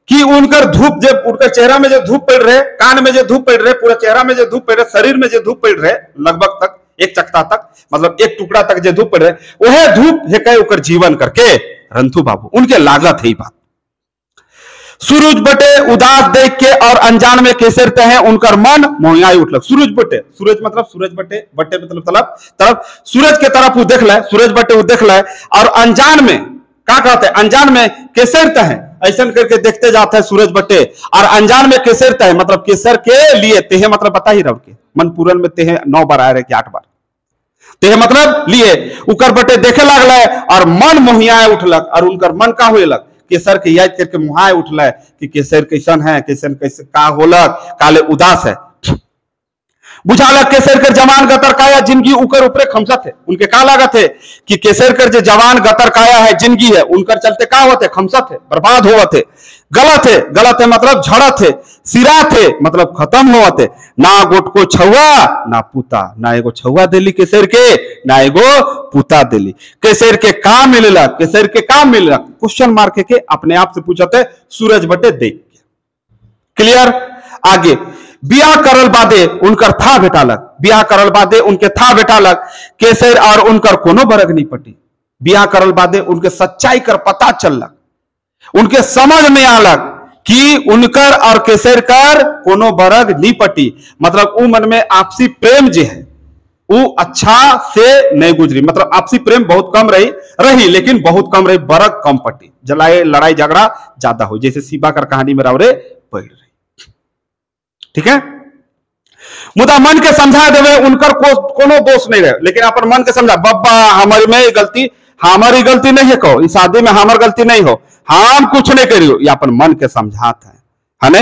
कि उनकर धूप जब उनकर चेहरा में जो धूप पड़ रहे, कान में जो धूप पड़ रहे, पूरा चेहरा में जो धूप पड़ रहे, शरीर में जो धूप पड़ रहे, लगभग तक एक चक्ता तक मतलब एक टुकड़ा तक जो धूप पड़ रहे, वह धूप है कहे उकर जीवन करके रंथु बाबू। उनके लागत है बात। सूरज बटे उदास देख के और अनजान में केसर हैं उनकर मन मोहियाई उठलक। सूरज बटे, सूरज मतलब सूरज बटे, बटे मतलब तरफ सूरज के तरफ वो देख ले, सूरज बटे वो देख ले और अनजान में क्या कहते हैं? अनजान में केसर है ऐसा करके देखते जाते हैं सूरज बटे, और अनजान में केसर है मतलब केसर के लिए तेहे मतलब बता ही रहो के मन पूरन में तेहे 9 बार आए रहे कि 8 बार तेहे मतलब लिए उकर बटे देखे लागल और मन मोहियाए उठलक। और उनकर मन का होलक केसर के याद करके मुहाए उठल कि केसर कैसन है, कैसन कैसे का होलक, काले उदास है। बुझालक केसर कर जवान गतर काया जिंदगी उकर ऊपरे खमसत है। उनके का लागत है कि केसर कर जो जवान गतर काया है जिंदगी है उनकर चलते का होते? खमसत है, बर्बाद होवत है, गलत है, गलत है मतलब झड़त है, सिरात है मतलब खत्म होवत है। ना गोट को छुआ ना पुता, ना एगो छुआ दिली केसर के, ना एगो पुता दिली। केसर के काम मिलला, केसर के काम मिलला क्वेश्चन मार्क के अपने आप से पूछते सूरज बटे देख के। क्लियर? आगे बियाह करल बादे उनकर था भेटालक, बियाह करल बादे उनके था भेटालक केसर और उनकर कोनो बरग नहीं पटी। बियाह करल बादे उनके सच्चाई कर पता चललक, उनके समझ में आलक कि उनकर और केसर कर कोनो बरग नहीं पटी। मतलब उ मन में आपसी प्रेम जे है वो अच्छा से नहीं गुजरी, मतलब आपसी प्रेम बहुत कम रही लेकिन बहुत कम रही, बरक कम पटी, जलाए लड़ाई झगड़ा ज्यादा हो, जैसे शिवा कर कहानी में रावरे पढ़ रही। ठीक है, मुदा मन के समझा देवे, उनकर कोनो दोष नहीं रहे, लेकिन अपन मन के समझा, बब्बा हमारी में गलती, हमारी गलती नहीं है, कहो इस शादी में हमारी गलती नहीं हो, हम कुछ नहीं करियो, ये अपन मन के समझात है ने।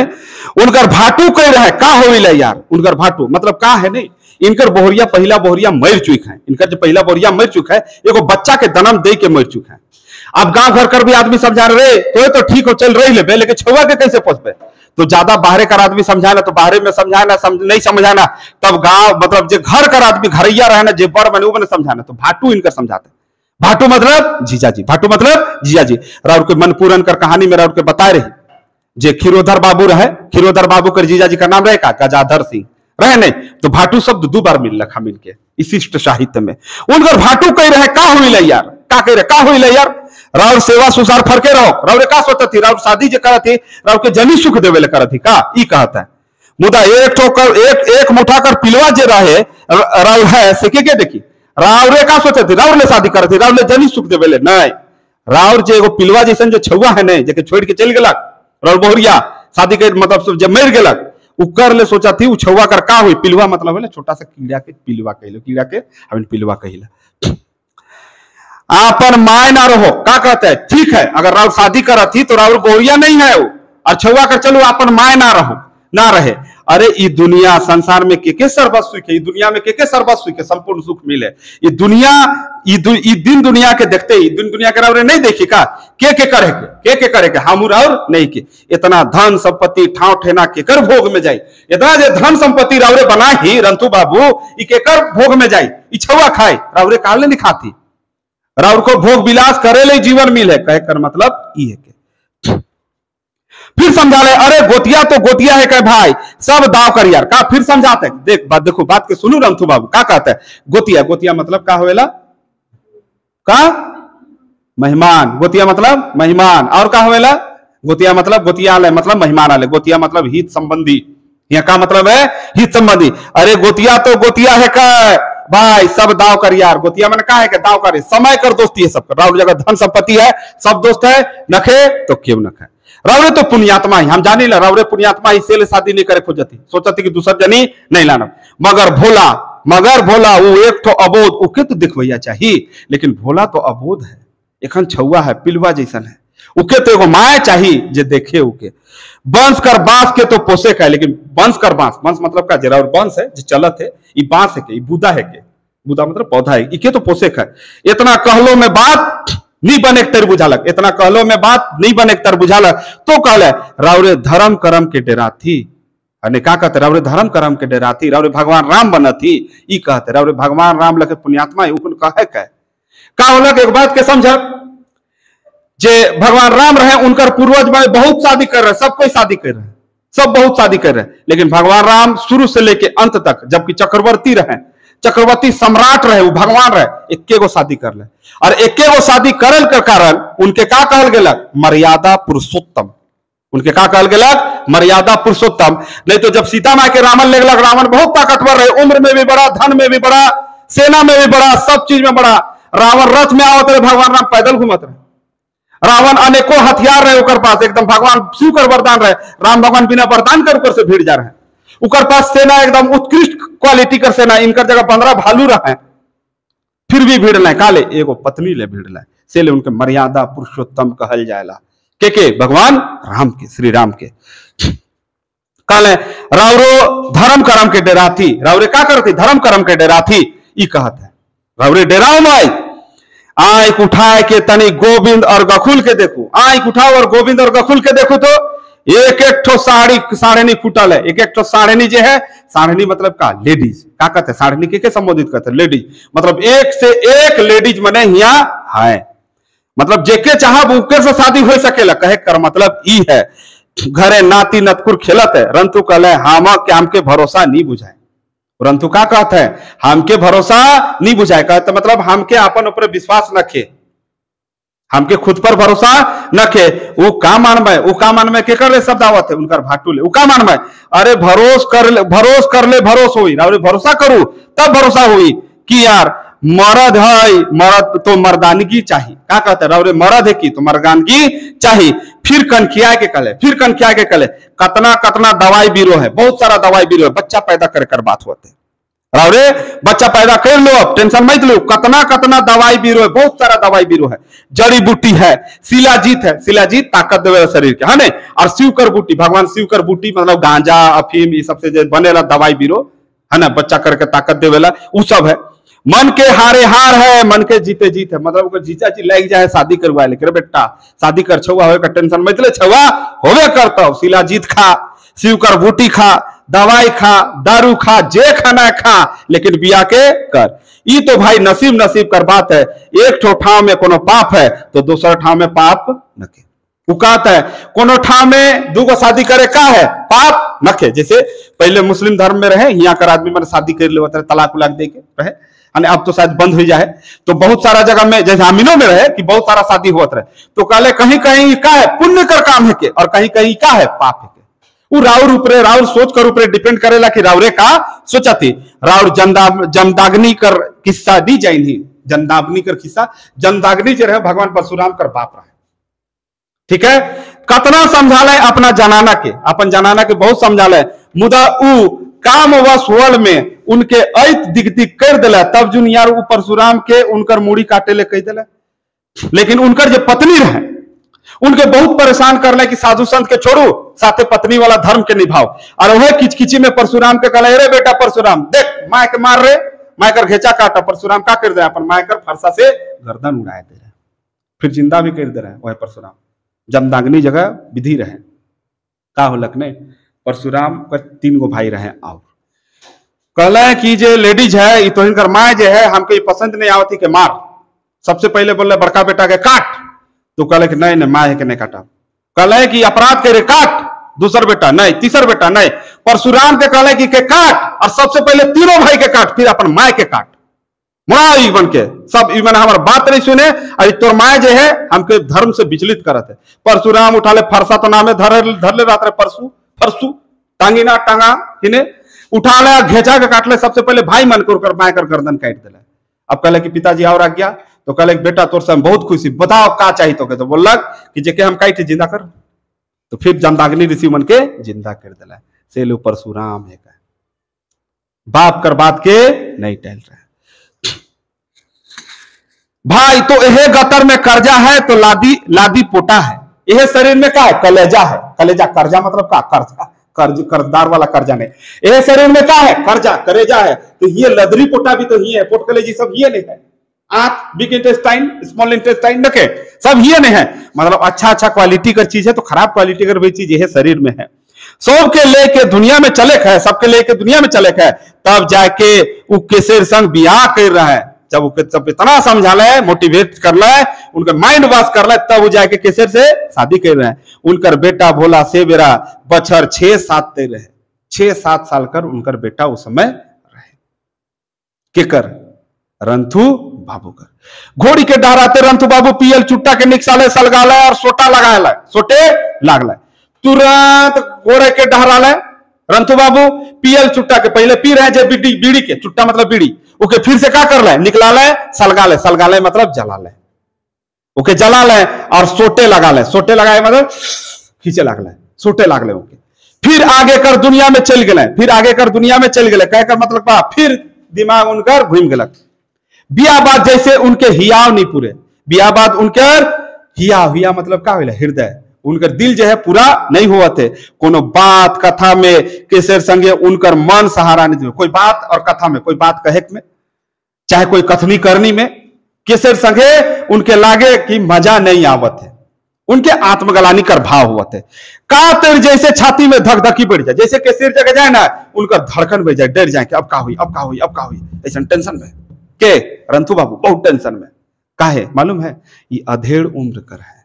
उनकर भाटू कह रहे का हो यार, उनकर भाटू मतलब का है नहीं, इनकर बोहरिया पहला बोहरिया मर चुक है, इनकर जो पहला बोहरिया मर चुका है, एगो बच्चा के जन्म दे के मर चुका है। अब गांव घर कर भी आदमी समझा रहे तो ठीक हो चल रही ले, लेकिन छुआ के कैसे पहुंचबे, तो ज्यादा बाहर का आदमी समझाना तो बाहर में समझाना, नहीं समझाना तब गांव मतलब जो घर का आदमी घरैया रहना जो बड़ बने वो मैंने समझाना, तो भाटू इनकर समझाते, भाटू मतलब जीजा जी, भाटू मतलब जीजा जी। राउर के मन पूरन कर कहानी में राउर के बता रही, जे खीरोधर बाबू रहे, खीरोधर बाबू कर जीजा जी का नाम रहे का गजाधर सिंह रहे नहीं, तो भाटू शब्द दो बार मिल रखा मिल के विशिष्ट साहित्य में। उनकर भाटू कह रहे का हुई यार, का कह रहे का हुई यार, राउर सेवा सुसार फरके रहो, राउर का सोचत थी, राउर शादी जो करत थी, राउर के जनी सुख देवे ले करत थी का, ई कहता है। मुदा एक ठोकर एक मुठा कर पिलवा जे रहे राउर है से के देखी, राउरे का सोचत थी, राउर ले शादी करत थी, राउर ले जनी सुख देवे ले नहीं, राउर जे एगो पिलवा जैसन जो छुआ है नहीं, जेके छोड़ के चल गेलक, राउर बोहरिया शादी के मतलब जब मर गेलक, उकर ले सोचा थी छुआ कर का हुई, पिलवा मतलब है छोटा सा कीड़ा के पिलवा कहलो, कीड़ा के हम पिलवा कहिला। आपन माय ना रहो का कहते हैं, ठीक है अगर राउर शादी करत थी तो राउर बोहरिया नहीं है वो, और छुआ कर चलो अपन माय ना रहो ना रहे। अरे ये दुनिया संसार में के सर्वस्व सुख है, दुनिया में के सर्वस्व सुख है, संपूर्ण सुख मिले, ये दुनिया दिन दुनिया के देखते ही दिन दुनिया के रावरे नहीं देखी का, के करे के हम और नहीं के, इतना धन संपत्ति ठाव ठेना के कर भोग में जाई, इतना जे धन संपत्ति रावरे बना ही रंतु बाबू ई के कर भोग में जाई, ई छुआ खाए रावरे काले नहीं खाती, राउर को भोग विलास करे ले जीवन मिले, कहे कर मतलब ई है के। फिर समझा ले, अरे गोतिया तो गोतिया है कह भाई, सब दाव कर यार का, फिर समझाते देख बात, देखो बात के सुनू रंथु बाबू का कहते हैं, गोतिया गोतिया मतलब का होवेला का मेहमान, गोतिया मतलब मेहमान, और का होवेला गोतिया मतलब गोतिया आले मतलब मेहमान आले, गोतिया मतलब हित संबंधी, यहाँ का मतलब है हित संबंधी। अरे गोतिया तो गोतिया है कह भाई, सब दाव कर यार, गोतिया मैंने कहा है कि दाव करे, समय कर दोस्ती है सबका, राउर जगह धन संपत्ति है सब दोस्त है, नखे तो क्यों नखे, रावरे तो पुण्यात्मा ही हम जानी ला, रावरे पुण्यात्मा ही से सादी नहीं करे खोजती, सोचती कि दूसर जनी नहीं लाना, मगर भोला वो एक तो अबोध उके तो दिखवैया चाहिए, लेकिन भोला तो अबोध है, एखन छुआ है पिलवा जैसन है, उके तो एगो माया चाहिए जे देखे उके, बंस कर बांस के तो पोसे का, लेकिन बंस कर बांस मतलब का जरा और बंस है जो चलत है, ये बांस है के, बुदा है के, बुदा मतलब पौधा है, इके तो पोसे का, इतना कहलो में बात नहीं बने तर बुझालक, इतना कहलो में बात नहीं बने तर बुझालक, तो कहले रावरे धर्म कर्म के डेरा थी, अने का कहते रावरे धर्म कर्म के डेरा थी, रावरे भगवान राम बना थी, ई कहते रावरे भगवान राम लगे पुण्यात्मा उन कहे का होलक, एक बात के समझ जे भगवान राम रहे उनकर पूर्वज में बहुत शादी कर रहे, सब कोई शादी कर रहे, सब बहुत शादी कर रहे, लेकिन भगवान राम शुरू से लेके अंत तक, जबकि चक्रवर्ती रहे, चक्रवर्ती सम्राट रहे, वो भगवान रहे, इक्के गो शादी कर ले, और इक्के गो शादी करल के कारण उनके का कहल गेलक मर्यादा पुरुषोत्तम, उनके का कहल गेलक मर्यादा पुरुषोत्तम। नहीं तो जब सीता माँ के रावण ले गेलक, रावण बहुत ताकतवर रहे, उम्र में भी बड़ा, धन में भी बड़ा, सेना में भी बड़ा, सब चीज में बड़ा, रावण रथ में आवत रहे, भगवान राम पैदल घूमत रहे, रावण अनेकों हथियार रहे उकर पास, एकदम भगवान शिव कर वरदान रहे, राम भगवान बिना वरदान कर ऊपर से भीड़ जा रहे, उकर पास सेना एकदम उत्कृष्ट क्वालिटी कर सेना, इनकर जगह 15 भालू रहे, फिर भी भीड़ लाए, काले एगो पत्नी ले भीड़ लाए, से ले उनके मर्यादा पुरुषोत्तम कहल जाएला, के भगवान राम के, श्री राम के। काले रावरो धर्म कर्म के डेरा थी, रावरे का करती धर्म कर्म के डेरा थी, ई कहत है रावरे डेराओ में आंख उठाए के तनी गोविंद और गखुल के देखो, आंख उठाओ और गोविंद और गखुल के देखो तो एक एक ठो साढ़ेनी फूटल है, एक एक ठो साढ़ेनी जो है, साढ़ेनी मतलब का लेडीज, का कहते हैं साढ़ेनी के संबोधित करते हैं लेडीज, मतलब एक से एक लेडीज मने यहाँ है, मतलब जेके चाह उके से शादी हो सकेला, कहे कर मतलब ई है, घरे नाती नतकुर खेलत है, रंतु कहले हामा के हमके भरोसा नहीं बुझाए, परंतु का कहते हैं हमके भरोसा नहीं बुझाए, कहते मतलब हमके अपन ऊपर विश्वास रखे, हमके खुद पर भरोसा न के वो का मानवे, वो का मानवे के कर ले शब्द आवत है उनकर भाटू ले, वो का मानवे, अरे भरोस कर ले भरोस हुई, अरे भरोसा करू तब भरोसा हुई कि यार मर्द है, मर्द तो मर्दानगी चाहिए, क्या कहते हैं रे, मर्द है की तो मर्दानगी चाहिए। फिर कनखिया के कले, कतना कतना दवाई बीरो है, बहुत सारा दवाई बीरो है, बच्चा पैदा कर बात होते रे, बच्चा पैदा कर लो, अब टेंशन मत लो, कतना कतना दवाई बीरो है, बहुत सारा दवाई बीरो है, जड़ी बूटी है, शिलाजीत है, शिलाजीत ताकत देवे शरीर के, है ना, और शिवकर बूटी, भगवान शिवकर बूटी मतलब गांजा अफीम ये सबसे बनेला दवाई बीरो है ना, बच्चा करके ताकत देवेला वो सब है। मन के हारे हार है, मन के जीते जीत है, मतलब जीजा जी लग जाए शादी करवा ले, बेटा शादी कर छुआ हो का टेंशन मत ले, छुआ होवे करता, शिलाजीत खा, शिवकर बूटी खा, दवाई खा, दारू खा, जे खाना खा, लेकिन बिया के कर। ये तो भाई नसीब कर बात है, एक ठो ठाव में कोनो पाप है तो दूसरा ठाव में पाप न के, उकात है कोनो ठाव में दूगो शादी करे का है पाप न के। जैसे पहले मुस्लिम धर्म में रहे, यहाँ कर आदमी मैंने शादी कर ले तलाक उलाक दे के रहे, अब तो शायद बंद हो जाए, तो बहुत सारा जगह में जैसे अमीनों में रहे कि बहुत सारा शादी होता रहे, तो कहले कहीं कहीं का है पुण्य कर काम है के, और कहीं कहीं का है पाप है के। वो राउर ऊपरे, राउर सोच कर ऊपरे डिपेंड करेला कि राउरे का सोचा थी। राउर जमदाग्नि कर किस्सा दी जाए नहीं, जमदाग्नि कर किस्सा, जमदाग्नि जो रहे भगवान परशुराम कर बाप रहे, ठीक है। कतना समझाला है अपना जनाना के, अपन जनाना के बहुत समझाला है, मुदा उ काम वश वर्ल्ड में उनके ऐत दिगदिग कर दिला, तब जुन यार उ परशुराम के उनकर मूड़ी काटे ले कह दिला। लेकिन उनकर जो पत्नी रहे उनके बहुत परेशान कर ले कि साधु संत के छोड़ो, साथे पत्नी वाला धर्म के निभाओ, और वह किचकिची में परशुराम के कहला, अरे बेटा परशुराम देख माय के मार रे, माय कर घेचा काटा। परशुराम का कर दे, अपन माय कर फरसा से गर्दन उड़ाए दे रहे, फिर जिंदा भी कर दे रहे। वह परशुराम जमदाग्नि जगह विधि रहे का होलक ने, परशुराम का 3 गो भाई रहे, और कहला कि जे लेडीज है ये तो इनकर माय जे है हमके ये पसंद नहीं आवती के मार। सबसे पहले बोले बड़का बेटा के काट, तो कहले कि नहीं नहीं माय है के नहीं काटा। कहले कि अपराध करे काट, दूसरा बेटा नहीं, तीसरा बेटा नहीं, परशुराम के कहले कि के काट, और सबसे पहले तीनों भाई के काट, फिर अपन माय के काट। मुड़ा बन के सब इवन हमारे बात नहीं सुने, और तोर माय जे है हमके धर्म से विचलित करत है। परशुराम उठा ले फरसा तो नामे धर ले रात रे, फरसू टांगी ना टांगा हिने उठा ले घेचा के काट ले, सबसे पहले भाई मन कर माय कर गर्दन काट दिला। अब कहले कि पिताजी और आ गया, तो कहले बेटा तोर से हम बहुत खुशी, बताओ का चाहिए तो के, तो बोलक कि जेके हम काट जिंदा कर, तो फिर जमदाग्नि ऋषि मन के जिंदा कर दिला। से लो परशुराम है का बाप कर बात के नहीं टहल रहा भाई। तो यह गतर में कर्जा है तो लादी पोटा है, यह शरीर में क्या है कलेजा है, कलेजा कर्जा मतलब का कर्जा, कर्जदार वाला कर्जा नहीं, यह शरीर में क्या है कर्जा करेजा है। तो ये लदरी पोटा भी तो ही है, पोट कलेजी सब ये नहीं है, आंत बिग इंटेस्टाइन स्मॉल इंटेस्टाइन नके सब ये नहीं है, मतलब अच्छा क्वालिटी का चीज है तो खराब क्वालिटी का भी चीज है शरीर में है। सबके लेके दुनिया में चले है, सबके लेके दुनिया में चले है, तब जाके वो केसर संग बियाह कर रहा है। जब सब इतना समझा ले, मोटिवेट कर ले, उनका माइंड वॉश कर ले, तब वो जाके केसर से शादी कर रहे हैं। उनकर बेटा भोला से बेरा बछर 6-7 रहे, 6-7 साल कर उनकर बेटा उस समय रहे। के कर रंथू बाबू कर घोड़ी के डहराते रंथू बाबू पियल चुट्टा के निकसाले सलगाले और सोटा लगाए, सोटे लागले, तुरंत घोड़े के डहराले रंथू बाबू पियल चुट्टा के पहले पी रहे बीड़ी के, चुट्टा मतलब बीड़ी, ओके फिर से क्या कर ले निकला ले सलगाले, सलगाले मतलब जला ले, ओके जला ले और सोटे लगा ले, सोटे लगाए मतलब खींचे लागले, सोटे लागले ओके। फिर आगे कर दुनिया में चल गए, फिर आगे कर दुनिया में चल गए, कहकर मतलब फिर दिमाग उनकर घूम गलक। बिया बाद जैसे उनके हियाव नहीं पूरे, बिया बाद उनकर हिया मतलब क्या होला हृदय, उनकर दिल जो है पूरा नहीं हुआ थे। कोनो बात कथा में केसर संगे उनकर मन सहारा नहीं दे, कोई बात और कथा में कोई बात कहे में, चाहे कोई कथनी करनी में केसर संगे उनके लागे कि मजा नहीं आवत है, उनके आत्मगलानी कर भाव हुआ थे। कातर जैसे छाती में धक धकी बढ़ जाए, जैसे केसर जगह जाए ना उनका धड़कन बढ़ जाए, डर जाए कि अब का हुई अब का हुई अब का हुई, ऐसा टेंशन में के रंथू बाबू बहुत टेंशन में काहे मालूम है, ये अधेड़ उम्र कर है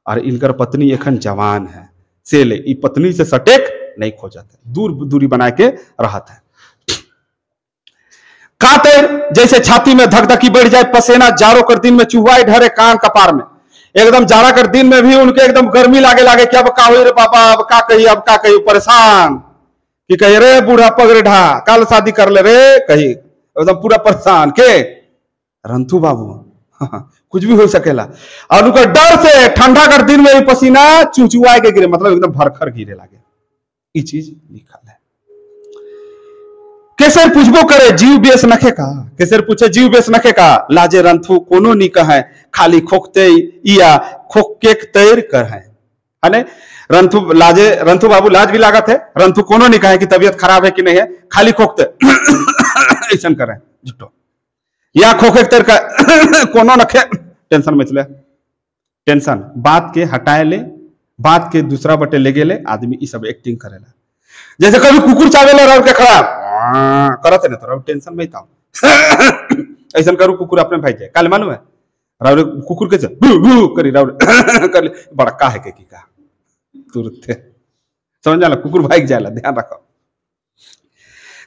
और इनकर पत्नी एखन जवान है, से ले ई पत्नी से सटेक नहीं खोजत है, दूरी बना के रहत है। कातर जैसे छाती में धकधकी बढ़ जाए, पसेना जारो कर दिन में चुहुआई ढरे कान कपार में, एकदम जाड़ा कर दिन में भी उनके एकदम गर्मी लागे लागे कि अब का हुई रे पापा, अब का कही, अब का कही, परेशान कि कही रे बूढ़ा पगड़े ढा कल शादी कर ले रे, कही एकदम पूरा परेशान के रंथू बाबू कुछ भी हो सकेला। और उनका डर से ठंडा कर दिन में भी पसीना चुचुआ के गिरे, मतलब एकदम भरखर गिरे लागे। ये चीज लिखल है। केसर पूछबो करे जीव बेस नखे का, केसर पूछे जीव बेस नखे का, लाजे रंथू कोनो नी कहे खाली खोकते या खोके तैर कर है ने। रंथू लाजे, रंथू बाबू लाज भी लागत है, रंथू कोनो नहीं कहे कि तबीयत खराब है कि नहीं है, खाली खोकते ऐसा करे झूठो या खोखे तेर का कोनो नखे टेंशन में चले, टेंशन बात के हटाए ले, बात के दूसरा बटे ले गेले आदमी ई सब एक्टिंग करेला। जैसे कभी कुकुर चावेला रह के खड़ा करत है ना, तो टेंशन में था ऐसा करू कुकुर अपने भाई जाए काल मालूम है राव कुकुर के करी राव कर बड़ा का है के की का तुरंत समझ जाला कुकुर भाग जाला, ध्यान रखो।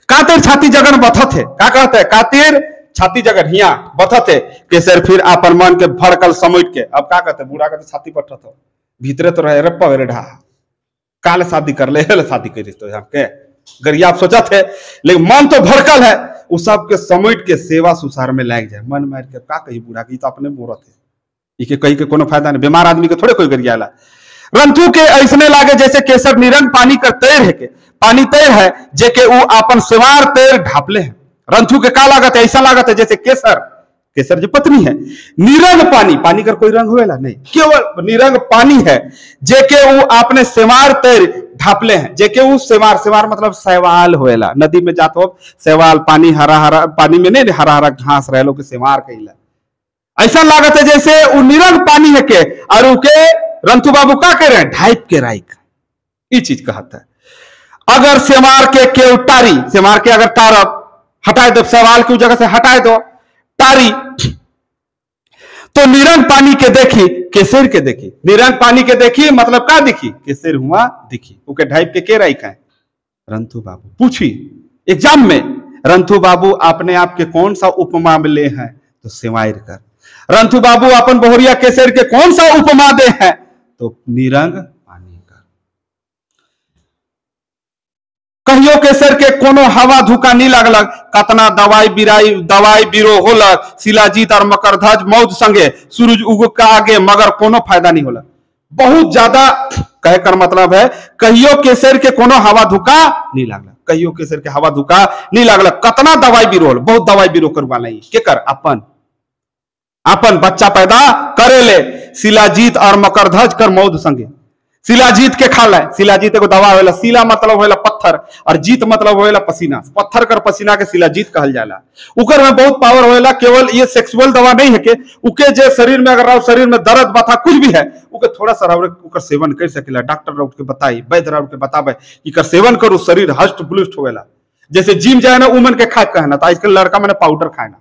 कातिर छाती जगन बथत है, का कहते है कातिर छाती जगन हिया बथत है, केसर फिर अपन मन के भड़कल समेट के, अब का कहते बूढ़ा कहते छाती पटत हो भीतरे तो रहे रे पगरे ढा काल शादी कर ले शादी करी तो यहाँ के गरिया आप सोचा थे, लेकिन मन तो भड़कल है, उस सब के समेट के सेवा सुसार में लाग जाए। मन मार के का कही बूढ़ा की तो अपने मोरत है, इके कही के कोनो फायदा नहीं, बीमार आदमी के थोड़े कोई गरियाला। रंथू के ऐसने लागे जैसे केसर निरंग पानी कर तैर है के, पानी तैर है जेके वो अपन सेवार तैर ढापले है। रंथू के का लागत है, ऐसा लागत है जैसे केसर, केसर जो पत्नी है निरंग पानी, पानी कर कोई रंग होएला नहीं, केवल निरंग पानी है जेके वो अपने सेवार तैर ढापले हैं, जेके वो सेवार, सेवार मतलब सवाल होएला, नदी में जात हो सवाल पानी हरा हरा पानी में नहीं हरा हरा घास रहे के सेवार कहिला। ऐसा लागत है जैसे वो निरंग पानी है के और उके रंथू बाबू का कह रहे हैं ढाइप के राइक, ये चीज कहता है। अगर सेवार के केव टारी, सेवार के अगर तारब हटाए दो, सवाल की जगह से हटाए दो टारी, तो निरंग पानी के देखी केसर के देखी, निरंग पानी के देखी मतलब का दिखी केसर हुआ दिखी, उके ढाइप के राइक है रंथू बाबू। पूछी एग्जाम में रंथू बाबू अपने आप के कौन सा उपमा में ले हैं, तो सेवायर कर। रंथू बाबू अपन बहुरिया केसर के कौन सा उपमा दे हैं, तो निरंग पानी कर। कहियो केसर के कोनो हवा धुका नहीं लगलग, कतना दवाई बिराई दवाई बिरो होलक, शिलाजीत और मकरध्वज मौज संगे सूरज उग का आगे मगर कोनो फायदा नहीं होला। बहुत ज्यादा कहे कर मतलब है कहियो केसर के कोनो हवा धुका नहीं लगलग, कहियो केसर के हवा धुका नहीं लगलग, कतना दवाई बिरो होल, बहुत दवाई बिरो करवा नहीं के कर अपन अपन बच्चा पैदा करे ले, शिलाजीत और मकरध्वज कर मौज संगे। शिलाजीत के खा ले, शिलाजीत को दवा होला, शिला मतलब होला पत्थर और जीत मतलब होला पसीना, पत्थर कर पसीना के शिलाजीत कहल जाला। उकर में बहुत पावर होला, केवल ये सेक्सुअल दवा नहीं है के उके जे शरीर में अगर शरीर में दर्द बता कुछ भी है उके थोड़ा सा उकर सेवन कर सकेला, डॉक्टर उठ के बताई वैद्य उठ के बतावे कि कर सेवन करू शरीर हष्ट पुष्ट होवेला। जैसे जिम जाए ना उमन के खाए कहना, तो आजकल लड़का मैंने पाउडर खाए ना,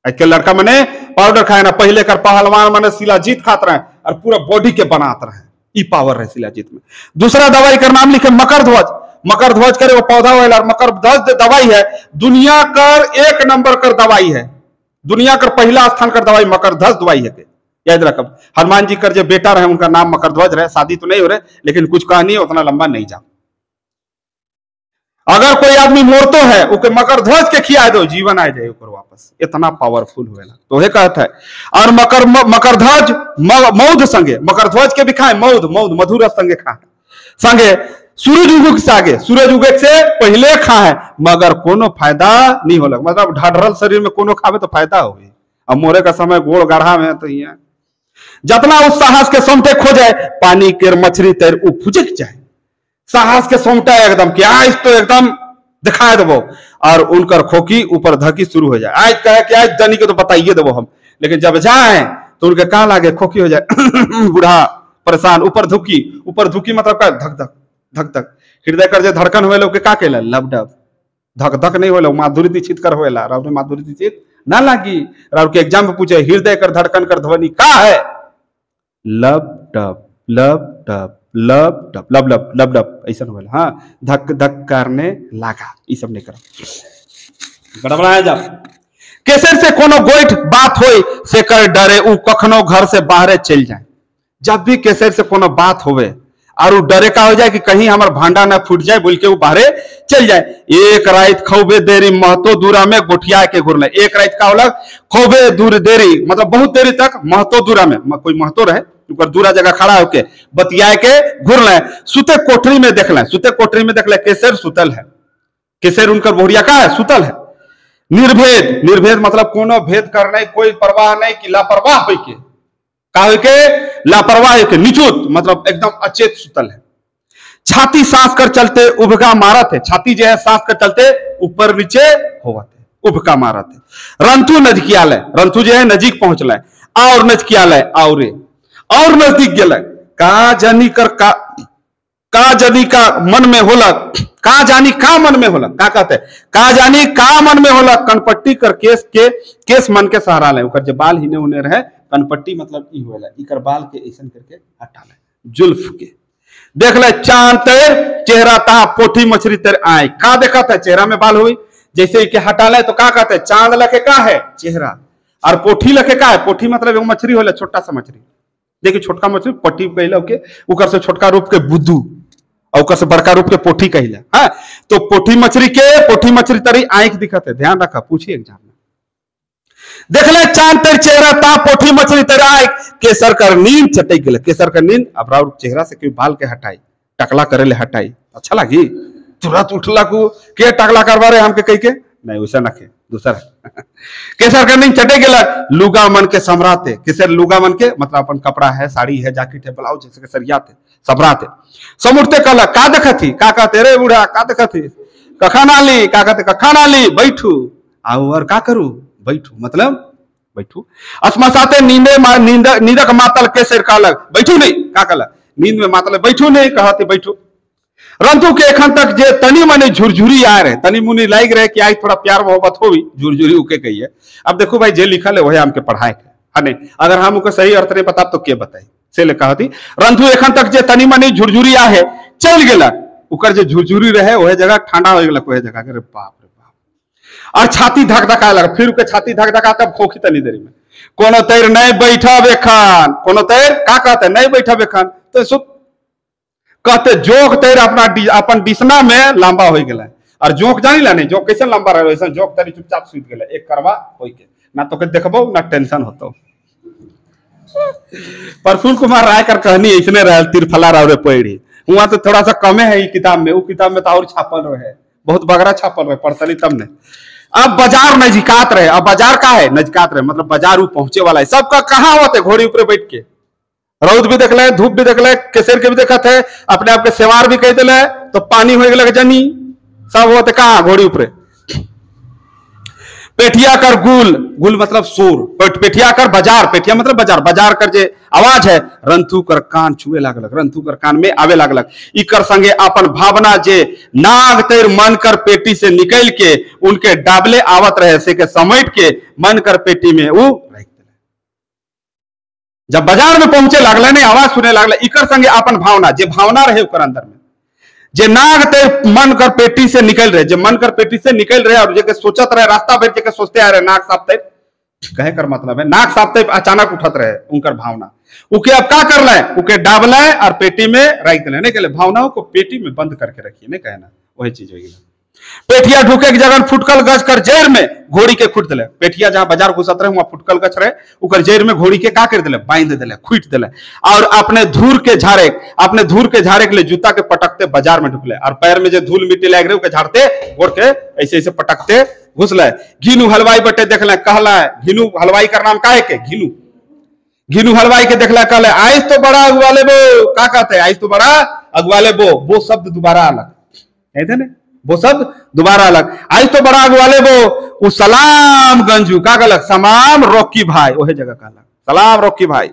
आजकल लड़का मैंने पाउडर खाए ना, पहले कर पहलवान मैंने शिलाजीत खात रहे और पूरा बॉडी के बनात रहे, ई पावर है शिलाजीत में। दूसरा दवाई का नाम लिखे मकरध्वज, मकरध्वज करे वो पौधा वाला मकरध्वज दवाई है, दुनिया कर 1 नंबर कर दवाई है, दुनिया कर पहला स्थान कर दवाई मकरध्वज दवाई है के याद रखब। हनुमान जी कर जो बेटा रहे उनका नाम मकरध्वज रहे, शादी तो नहीं हो रहे लेकिन कुछ कहानी है उतना लंबा नहीं जा। अगर कोई आदमी मोरतो है उके मकरध्वज के खिया दो जीवन आ जाए ऊपर वापस, इतना पावरफुल हुएला। तो हे कहता है और मकरध्वज मौध संगे, मकरध्वज के भी खाए मौध, मौध मधुर संगे खाए संगे, सूरज उगे से आगे, सूरज उगे से पहले खाए मगर कोनो फायदा नहीं होला, मतलब ढाढरल शरीर में कोनो खावे तो फायदा होगी। अब मोरे का समय गोड़ गाढ़ा में तो यहाँ जितना उस साहस के सोमते खोजे पानी के मछली तैर उ फुजक जाए, साहस के सोमटा एकदम कि आज तो एकदम दिखा देवो और उनकर खोखी ऊपर धकी शुरू हो जाए। आज कहे कि आज दनी के तो बताइए देवो हम, लेकिन जब जाए तो उनके कहा लागे खोखी हो जाए बूढ़ा परेशान, ऊपर धुकी मतलब का धक धक धक धक, हृदय कर जो धड़कन हुए लोग का केला लब डब, धक धक नहीं होला, माधुरी दीक्षित कर होएला, राव माधुरी दीक्षित ना लागी। राव के एग्जाम में पूछे हृदय कर धड़कन कर ध्वनि का है, लब डब लब डब लब डब लब लब लब डब ऐसा होला, हाँ धक धक करने लागा, ये सब नहीं करो गड़बड़ाया जा। केसर से कोनो गोइठ बात होई से कर डरे उ कखनो घर से बाहर चल जाए, जब भी केसर से कोनो बात होवे और डरे का हो जाए कि कहीं हमार भांडा ना फूट जाए बोल के वो बाहरे चल जाए। एक रात खौबे देरी महतो दूरा में गोठिया के घुरले। एक रात का होलक खौबे दूर देरी मतलब बहुत देरी तक महतो दूरा में कोई महतो रहे ऊपर दूरा जगह खड़ा होके बतिया के घुरले। सुते कोठरी में देखले, सुते कोठरी में देखले केसर सुतल है। केसर उनकर बोहरिया का है सुतल है। निर्भेद, निर्भेद मतलब कोनो भेद कर नहीं, कोई परवाह नहीं कि लापरवाह हो के लापरवाह के निचुत मतलब एकदम अचेत सुतल है। छाती सांस कर चलते उभका मारत है। छाती जो है सांस कर चलते ऊपर नीचे होवत है, उभका मारत है। रंतु नजकियालय, रंतु जो है नजीक पहुंचल और नजकियालय और नजदीक गल का जानी कर का जानी का मन में होलक, का जानी का मन में होलक, का कहते का जानी का मन में होलक। कनपट्टी कर केस मन के सहारा ले। ओकर जे बाल हिने उने रहे कनपट्टी मतलब ई होला इकर बाल के ऐसन करके हटा ले जुल्फ के। देख ले चांद तेर चेहरा ता पोठी मछली तेर आए। का देखा था चेहरा में बाल हुई जैसे के हटा ले तो का कहते चांद लखे का है चेहरा और पोठी लखे का है। पोठी मतलब एगो मछली होला छोटा सा मछली। देखिए छोटका मछली पट्टी कहला के उकर से छोटका रूप के बुद्धू और उकर से बड़का रूप के पोठी कहला। हाँ तो पोठी मछली तरी आंख दिखत है। ध्यान रखा पूछिए एग्जाम में। देख ले चांद तेर चेहरा ता पोठी मछली तेरा आंख। केसर कर नींद चटक गेल। केसर कर नींद अब राउर चेहरा से कोई बाल के हटाई टकला करे ले हटाई अच्छा लगी तुरंत उठला को के टकला करवा रहे हमके कह के नहीं वैसा नखे दूसरा। केसर कर नींद चटक गेल। लुगा मन के सम्राट है। केसर लुगा मन के मतलब अपन कपड़ा है साड़ी है जैकेट है ब्लाउज जैसे के सरियात है सम्राट है। समुरते कहला का देखती का कहते रे बूढ़ा का देखती कखा नाली का कहते कखा नाली बैठू आओ और का करू बैठू मतलब बैठू। अस्मसाते नींदक मातल केसर कहलक बैठू नहीं का कहला नींद में मातल बैठू नहीं कहते बैठू। रंतु के एखन तक जे तनी मनी झुरझुरी आ रहे तनी मुनी लाग रहे कि आज थोड़ा प्यार मोहब्बत होगी झुरझुरी उके कहिए। अब देखो भाई जे लिखल है वही हमके पढ़ाए है नहीं अगर हम उके सही अर्थ नहीं बता तो के बताई से ले कहती। रंतु एखन तक जे तनी मनी झुरझुरी आ है चल गेला उकर जे झुरझुरी रहे वही जगह ठंडा हो गेला वही जगह रे बाप रे बाप। और छाती धक धका लगा फिर उके छाती धक धका तब खोखी तनी देरी में कोनो तैर नहीं बैठब एखन कोनो तैर का कहते नहीं बैठब एखन तो सुत कहते जोक तैर अपना अपन बिसना में लंबा हो गया और जोक जानी ला नहीं जोक कैसे लंबा रहे वैसे जोक तरी चुपचाप सुत गया एक करवा हो के ना तो देखबो ना टेंशन होतो। प्रफुल्ल कुमार राय कर कहनी इसने रहल तिरफला रहे पढ़ी वहां तो थोड़ा सा कमे है किताब में वो किताब में तो और छापल रहे बहुत बगरा छापल रहे पढ़तली तब ने। अब बाजार नजकात रहे। अब बाजार का है नजकात रहे मतलब बाजार वो पहुंचे वाला है। सबका कहाँ होते घोड़ी ऊपर बैठ के रौद भी देख ले धूप भी देख ले केसर के भी देखा थे अपने आप के सेवार भी कह दिले तो पानी हो गया जनी सब होते कहा घोड़ी ऊपर। पेठिया कर गुल मतलब सूर पेठिया कर बाजार पेठिया मतलब बाजार कर जे आवाज है रंथु कर कान छुए लागलक रंथु कर कान में आवे लागलक। इकर संगे अपन भावना जे नाग तेर मन कर पेटी से निकल के उनके डाबले आवत रहे से के समेट के मन कर पेटी में वो जब बाजार में पहुंचे लागल नहीं आवाज सुने लागल इकर संगे अपन भावना जे भावना रहे ओकर अंदर में जे नाग ते मन कर पेटी से निकल रहे जे मन कर पेटी से निकल रहे और जे सोचत रहे रास्ता भर के सोचते आ रहे नाग सापते कहे कर मतलब है नाग सापते अचानक उठत रहे उनकर भावना उके अब का कर ले उके डाबले और पेटी में रख ले नहीं कहले भावनाओं को पेटी में बंद करके रखिए नहीं कहना वही चीज होगी। पेठिया ढूके के जगह फुटकल गच कर जेर में घोड़ी के खुट दिले। पेठिया जहां बाजार घुसत रहे वहां फुटकल गच रहे उकर जेर में घोड़ी के का कर दिले बांध दिले खुट दिले और अपने धूर के झाड़े के लिए जूता के पटकते बाजार में ढुकले और पैर में जो धूल मिट्टी लग रहे झाड़ते गोड़ के ऐसे ऐसे पटकते घुसले। घीनू हलवाई बटे देखले कहला घीनू हलवाई का नाम का है के घीनू हलवाई के देखला कहले आइस तो बड़ा अगवाले बो का कहते आइस तो बड़ा अगवाले बो शब्द दोबारा अलग है ना वो शब्द दोबारा अलग। आज तो बड़ा अगवाले वो सलाम गंजू का गलक सलाम रोकी भाई वही जगह का सलाम रोकी भाई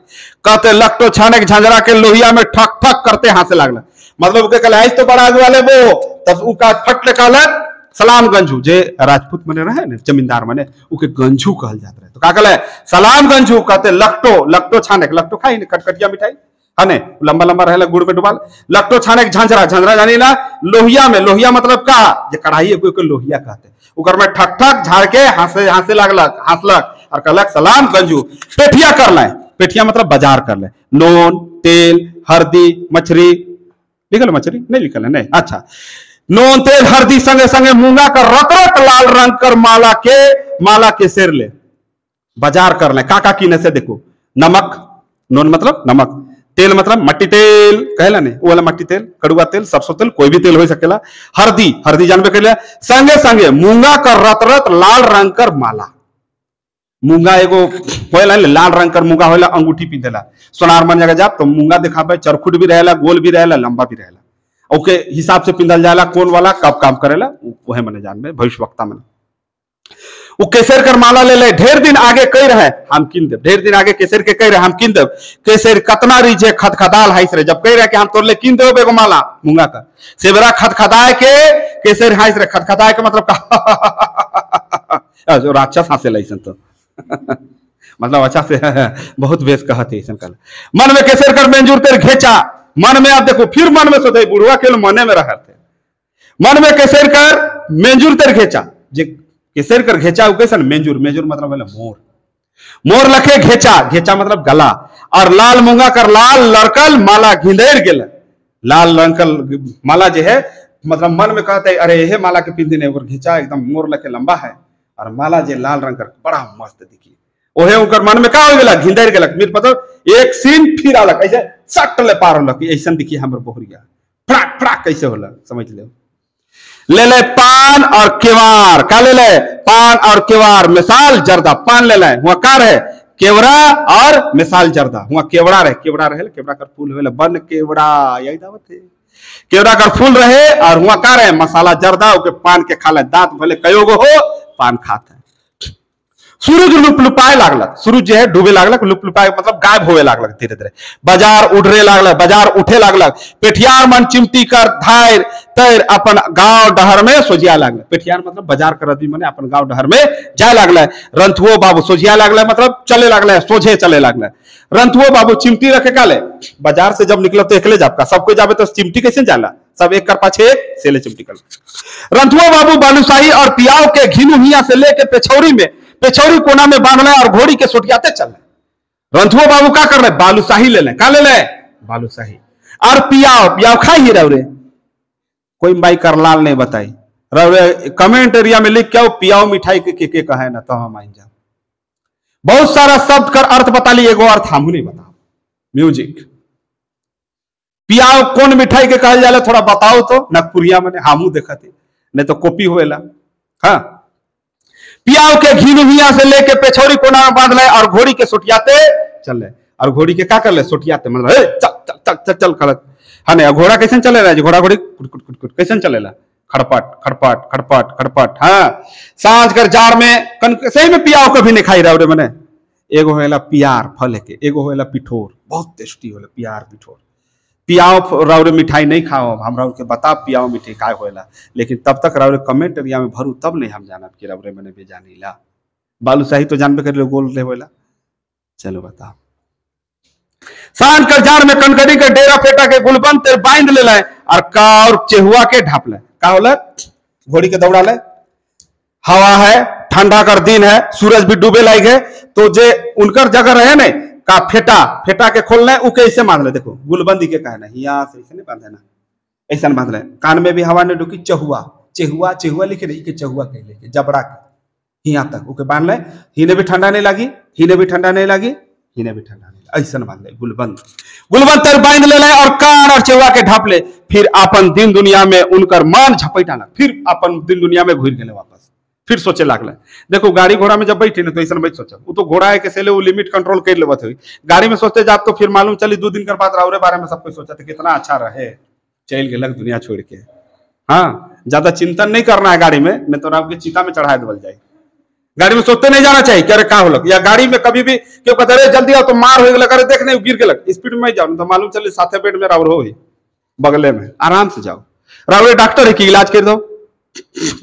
कहते लकटो छाने के झंझरा के लोहिया में ठक ठक करते हाथ से लागल मतलब आज तो बड़ा अगवाले वो तब उका फट ले कहलक सलाम गंजू जे राजपूत मने रहे ने जमींदार मने उके गंजू कहल जात रहे तो का कहले सलाम गंजू कहते लकटो छाने लकटो खाई ने कटकटिया मिठाई है लंबा लंबा रहे गुड़ में डुबाल लकटो छाने के झंझरा जानी ना लोहिया मतलब का जे कढ़ाई कोई लोहिया कहते उकर में ठक ठक झाड़ के हाथे हंसलक और कहलक सलाम गंजू। पेठिया कर ले पेठिया मतलब बाजार कर ले नोन तेल, हल्दी, मछली, लिखल है मछली नहीं लिखल है नहीं, अच्छा, नून तेल हल्दी संगे संगे मूंगा कर रत रत लाल रंग कर माला के सिर ले बाजार कर ले, काका कीने से देखो, नमक, नून मतलब नमक, तेल मतलब मट्टी तेल कहला नहीं, वो वाला मट्टी तेल, कड़ुआ तेल, सरसों तेल, कोई भी तेल हो सकेला, हल्दी जानबे कर, संगे संगे मूंगा कर रत रत लाल रंग कर माला, मूंगा एगो होएला लाल रंग कर मूंगा होएला, अंगूठी पिंधेला, सोनार मन जगह जाप तो मूंगा दिखाबे, चरखुट भी रहेला, गोल भी रहेला, लंबा भी रहेला, ओके हिसाब से पिंधल जाला, कौन वाला कब काम करेला वह मने जान में भविष्यवक्ता में वो केसर कर माला ले ले, ढेर दिन आगे कह रहे हम किन देव, ढेर दिन आगे केसर के कह रहे हम किन देव, केसर कतना रीझे खदखदाल हाइस रहे, जब कह रहे कि हम तोर ले किन देव एगो माला मूंगा का, सेवरा खदखदाए के केसर हाइस रहे, खदखदाए के मतलब जो राक्षस हंसे लइसन तो मतलब अच्छा से बहुत बेस कहते ऐसा कल, मन में केसर कर मंजूर तेर घेचा, मन में आप देखो फिर मन में सोचे बुढ़वा के मने में रह थे, मन में केसर कर मंजूर तेर घेचा, जे केसर कर घेचा कैसन मेंजूर, मेंजूर मतलब मोर, मोर लखे घेचा, घेचा मतलब गला, और लाल मूंगा कर लाल लड़कल माला घिंदेर गेल, लाल लड़कल माला जो है मतलब मन में कहते अरे ये माला के पिंदी ने घेचा एकदम मोर लखे लंबा है, और माला जे लाल रंग कर बड़ा मस्त दिखी, ओहे उनकर मन में का हो गेला घिंदेर गेलक, मेरे पता एक सीन फिर आलक ऐसे सट ले पार होलक, ऐसा दिखी हमर बहुरिया फड़ाक फड़ाक कैसे होला समझ ले, ले ले पान और केवार, का ले ले पान और केवार, मिसाल जर्दा, पान ले ले हुआ कार है केवड़ा और मिसाल जर्दा, हुआ केवड़ा रहे, केवड़ा रहे, केवड़ा कर फूल होले बन केवड़ा, यही दावत है, केवड़ा कर फूल रहे और हुआ कार है मसाला जर्दा, ओके पान के खा ले, दांत भले कयोगो हो पान खाते हैं, सूरज लुपलुपाए लागलक, सूरज जो है डूबे लागलक, लुपलुपाए मतलब गायब होवे लागलक धीरे धीरे, बाजार उठरे लागलक, बाजार उठे लागलक, पेठियार मन चिमटी कर धायर तैर अपन गांव डहर में सोजिया लागल, पेठियार मतलब बाजार कर आदमी मने अपन गांव डहर में जाए लागल, रंथुओ बाबू सोजिया लागल मतलब चले लागल, सोझे चले लागल, रंथुओ बाबू चिमटी रखे काले, बाजार से जब निकलो तो एकले जाब का, सब कोई जाबे तो चिमटी कैसे जाला, सब एक कर पाछे एक सेले चिमटी कर, रंथुओ बाबू बालूशाही और पियाव के घिनू हिया से लेके पेछौरी में, पेछौरी कोना में बांध ले और घोड़ी के सोटियाते चल रहे, रंथुओ बाबू क्या कर रहे बालूशाही ले ले, का ले ले बालूशाही, और पियाव खाई ही रहे, कोई माई करलाल नहीं बताई, रहे कमेंट एरिया में लिख के पियाव मिठाई के कहे ना तो हम आइन जा, बहुत सारा शब्द कर अर्थ बता ली, एगो अर्थ हम नहीं बताओ, म्यूजिक पियाव कौन मिठाई के कहल जाला थोड़ा बताओ तो, नगपुरिया मैंने हमू देखा थे नहीं तो कॉपी होएला, हाँ पियाव के घिनुहिया से लेके पेछौरी कोना में बांध ले और घोड़ी के सोटियाते चल, और घोड़ी के क्या कर ले सोटियाते मतलब चल चल चल चल खड़क, हाँ नहीं घोड़ा कैसे चले रहा, घोड़ा घोड़ी कैसे चलेला, खड़पट खड़पट खड़पट खड़पट, हाँ सांझ कर जार में सही में पियाव कभी नहीं खाई रहा मैंने, एगो होएला पियार फल के, एगो होएला पिठोर, बहुत टेस्टी होला पियार पिठोर, पियाव राउरे मिठाई नहीं खाओ, हम राउर के बता पियाव मिठाई काय होएला, लेकिन तब तक राउरे कमेंट एरिया में भरू तब नहीं हम जानब कि राउरे मैंने भी जानी ला, बालूशाही तो जानबे कर गोल ले होएला, चलो बताओ, सांझ कर जार में कनकड़ी के डेरा फेटा के गुलबन तेर बांध ले लाए और काउर चेहुआ के ढाप ले, का होला घोड़ी के दौड़ा ले, हवा है ठंडा कर दिन है, सूरज भी डूबे लायक है, तो जे उनकर जगह रहे नहीं का फेटा के खोलना है उके ऐसे बांध ले, देखो गुलबंदी के कहना यहाँ से ऐसे नहीं बांधे ना, ऐसा बांध ले, कान में भी हवा नहीं ढुकी, चहुआ चेहुआ चेहुआ लिखे नहीं के चहुआ कह ले जबड़ा के यहाँ तक उके बांध ले, हिने भी ठंडा नहीं लगी, हिने भी ठंडा नहीं लगी, हिने भी ठंडा नहीं, ऐसा बांध ले, गुलबंद तेर बांध ले और कान और चेहुआ के ढाप ले, फिर अपन दिन दुनिया में उनकर मान झपैटा लग, फिर अपन दिन दुनिया में घुर गए वापस, फिर सोचे लागल, देखो गाड़ी घोड़ा में जब बैठी ना तो ऐसा बैठ सोचा, वो तो घोड़ा है कैसे ले वो लिमिट कंट्रोल कर लेवत हुई, गाड़ी में सोचते जाब तो फिर मालूम चली 2 दिन के बाद राउरे बारे में सब कुछ सोचा था कितना अच्छा रहे, चल गेलक दुनिया छोड़ के, हाँ ज्यादा चिंतन नहीं करना है गाड़ी में, नहीं तो आपके चिता में चढ़ाए देवल जाए, गाड़ी में सोचते नहीं जाना चाहिए कि अरे का होलक, या गाड़ी में कभी भी क्यों कहते अरे जल्दी आओ तो मार हो गया, अरे देख नहीं गिर गेलक, स्पीड में जाओ तो मालूम चले साथे बेड में राउर हो बगले में, आराम से जाओ, राउरे डॉक्टर है कि इलाज कर दो,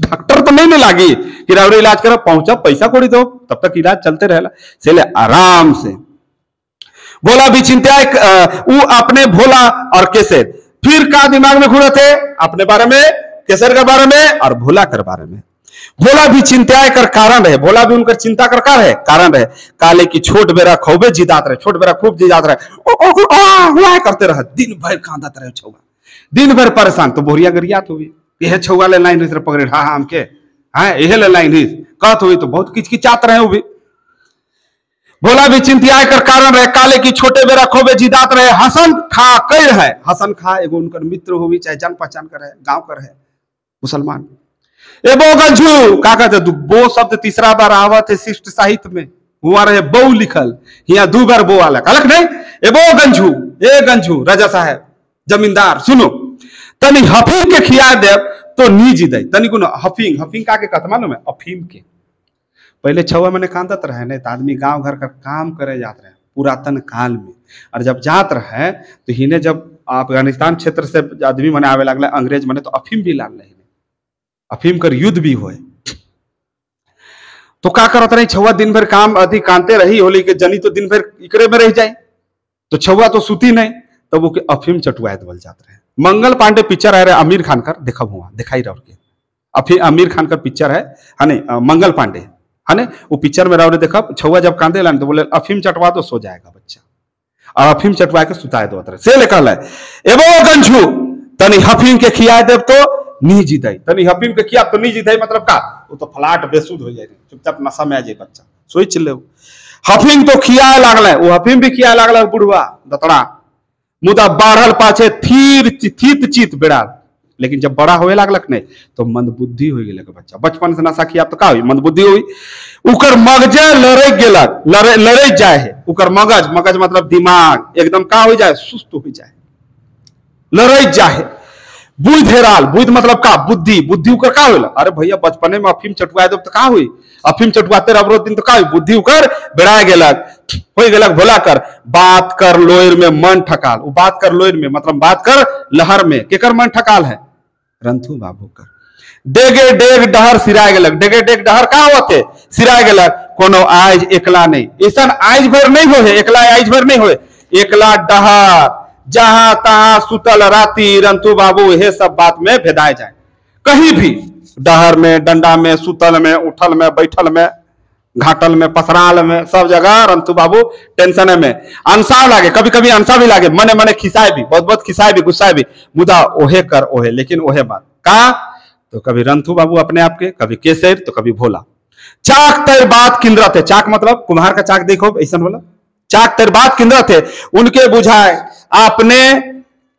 डॉक्टर तो नहीं लागी कि राउरे इलाज करो, पहुंचा पैसा कोड़ी दो, तब तक इलाज चलते रहेला, चले आराम से, भोला भी चिंता वो अपने भोला और केसर, फिर का दिमाग में घूरे थे अपने बारे में, केसर के बारे में और भोला के बारे में, भोला भी चिंताए कर कारण रहे, भोला भी उनकर चिंता कर कारण रहे। काले की छोट बेरा खौबे जिदात रहे, छोट बेरा खूब जिदात रहे, करते रहे, दिन भर कांदत रहे छौआ, दिन भर परेशान। तो बोरिया गरियात हुई, यह छौआ ले लाइन से पकड़े, हाँ हम के हाँ यह ले लाइन ही कहत हुई, तो बहुत किचकिचात रहे वो भी। भोला भी चिंतियाए कर कारण रहे, काले की छोटे बेरा खोबे जिदात रहे। हसन खा कई है, हसन खा एगो उनकर मित्र हुई, चाहे जान पहचान कर है, गांव कर है मुसलमान। एबो गंजू का कहते, बो शब्द तीसरा बार आवत है शिष्ट साहित्य में, हुआ रहे बो लिखल, यहाँ दो बार बो अलग अलग नहीं। एबो गंजू, ए गंजू राजा साहब जमींदार सुनो, तनी हफीम के खिया दे तो नीज दे, तनी को हफीम, हफीम का के कहते मालूम है, अफीम के। पहले छवा मैंने कांदत रहे नहीं, तो आदमी गांव घर का काम करे जाते रहे पुरातन काल में, और जब जात रहे तो हिने जब अफगानिस्तान क्षेत्र से आदमी मने आवे लगला अंग्रेज मने, तो अफीम भी लाल रहे, अफीम कर युद्ध भी हुए। तो का करत रही छवा दिन भर काम अधिक कांते रही होली के जनी, तो दिन भर इकरे में रह जाए, तो छवा तो सूती नहीं, तब वो के अफीम चटुआत बोल जाते रहे। मंगल पांडे पिक्चर आ रहे आमिर खान कर, देखा हुआ दिखाई रहा के अफीम, आमिर खान का पिक्चर है नहीं, मंगल पांडे है ने, वो पिक्चर में रहो देखा, छुआ जब कांदे लाने तो बोले अफीम चटवा दो सो जाएगा बच्चा, और अफीम चटवा के सुताए दो से निकल है। एबो गंजू तनी हफीम के खिया दे तो नी जीते, तनी हफीम के खिया तो नी जीते, मतलब का वो तो फ्लाट बेसुध हो जाए, चुपचाप नशा में आ जाए बच्चा, सोच ले। हफीम तो खिया लागल, वो हफीम भी खिया लागल बुढ़वा दतड़ा, मुदा बाढ़ल पाछे थीर थीत चीत बेड़ाल। लेकिन जब बड़ा होए लागलक नहीं तो मंदबुद्धि हो गेल बच्चा, बचपन से नशा खिया तो का हुई मंदबुद्धि हुई, उकर मगजे लड़े गेलक, लड़े जाए है, उकर मगज, मगज मतलब दिमाग एकदम का हो जाए, सुस्त हो जाए, लड़े जाए। बुद्ध हेराल, बुद्ध मतलब का बुद्धि, बुद्धि उकर का होला, अरे भैया बचपने में अफीम चटुआए दो तो का हुई, अफीम चटुआते रबरो दिन तो का हुई, बुद्धि उकर बेड़ा गेलक, हो गेलक भोला कर। बात कर लोयर में मन ठकाल, वो बात कर लोयर में मतलब बात कर लहर में, केकर मन ठकाल है, रंथू बाबू कर। डेगे डेग डहर सिराय गेलक, डेगे डेग डहर का होते सिराय गेलक, कोनो आइज एकला नहीं, ऐसा आइज भर नहीं हो, एकला आइज भर नहीं हो, एकला डहर जहां तहां सुतल राती रंथू बाबू, ये सब बात में भेदाए जाए, कहीं भी डहर में, डंडा में, सुतल में, उठल में, बैठल में, घाटल में, पसराल में, सब जगह रंथू बाबू टेंशन में। अंसा लागे, कभी कभी अंसा भी लागे, मने मने खिसाए भी, बहुत बहुत खिसाए भी, गुस्साए भी, मुदा ओहे कर ओहे, लेकिन ओहे बात का, तो कभी रंथू बाबू अपने आप के, कभी केसर, तो कभी भोला। चाक तर बात किंद्रत है, चाक मतलब कुम्हार का चाक देखो ऐसा बोला, चाक तर बात किंद्रत है, उनके बुझाए आपने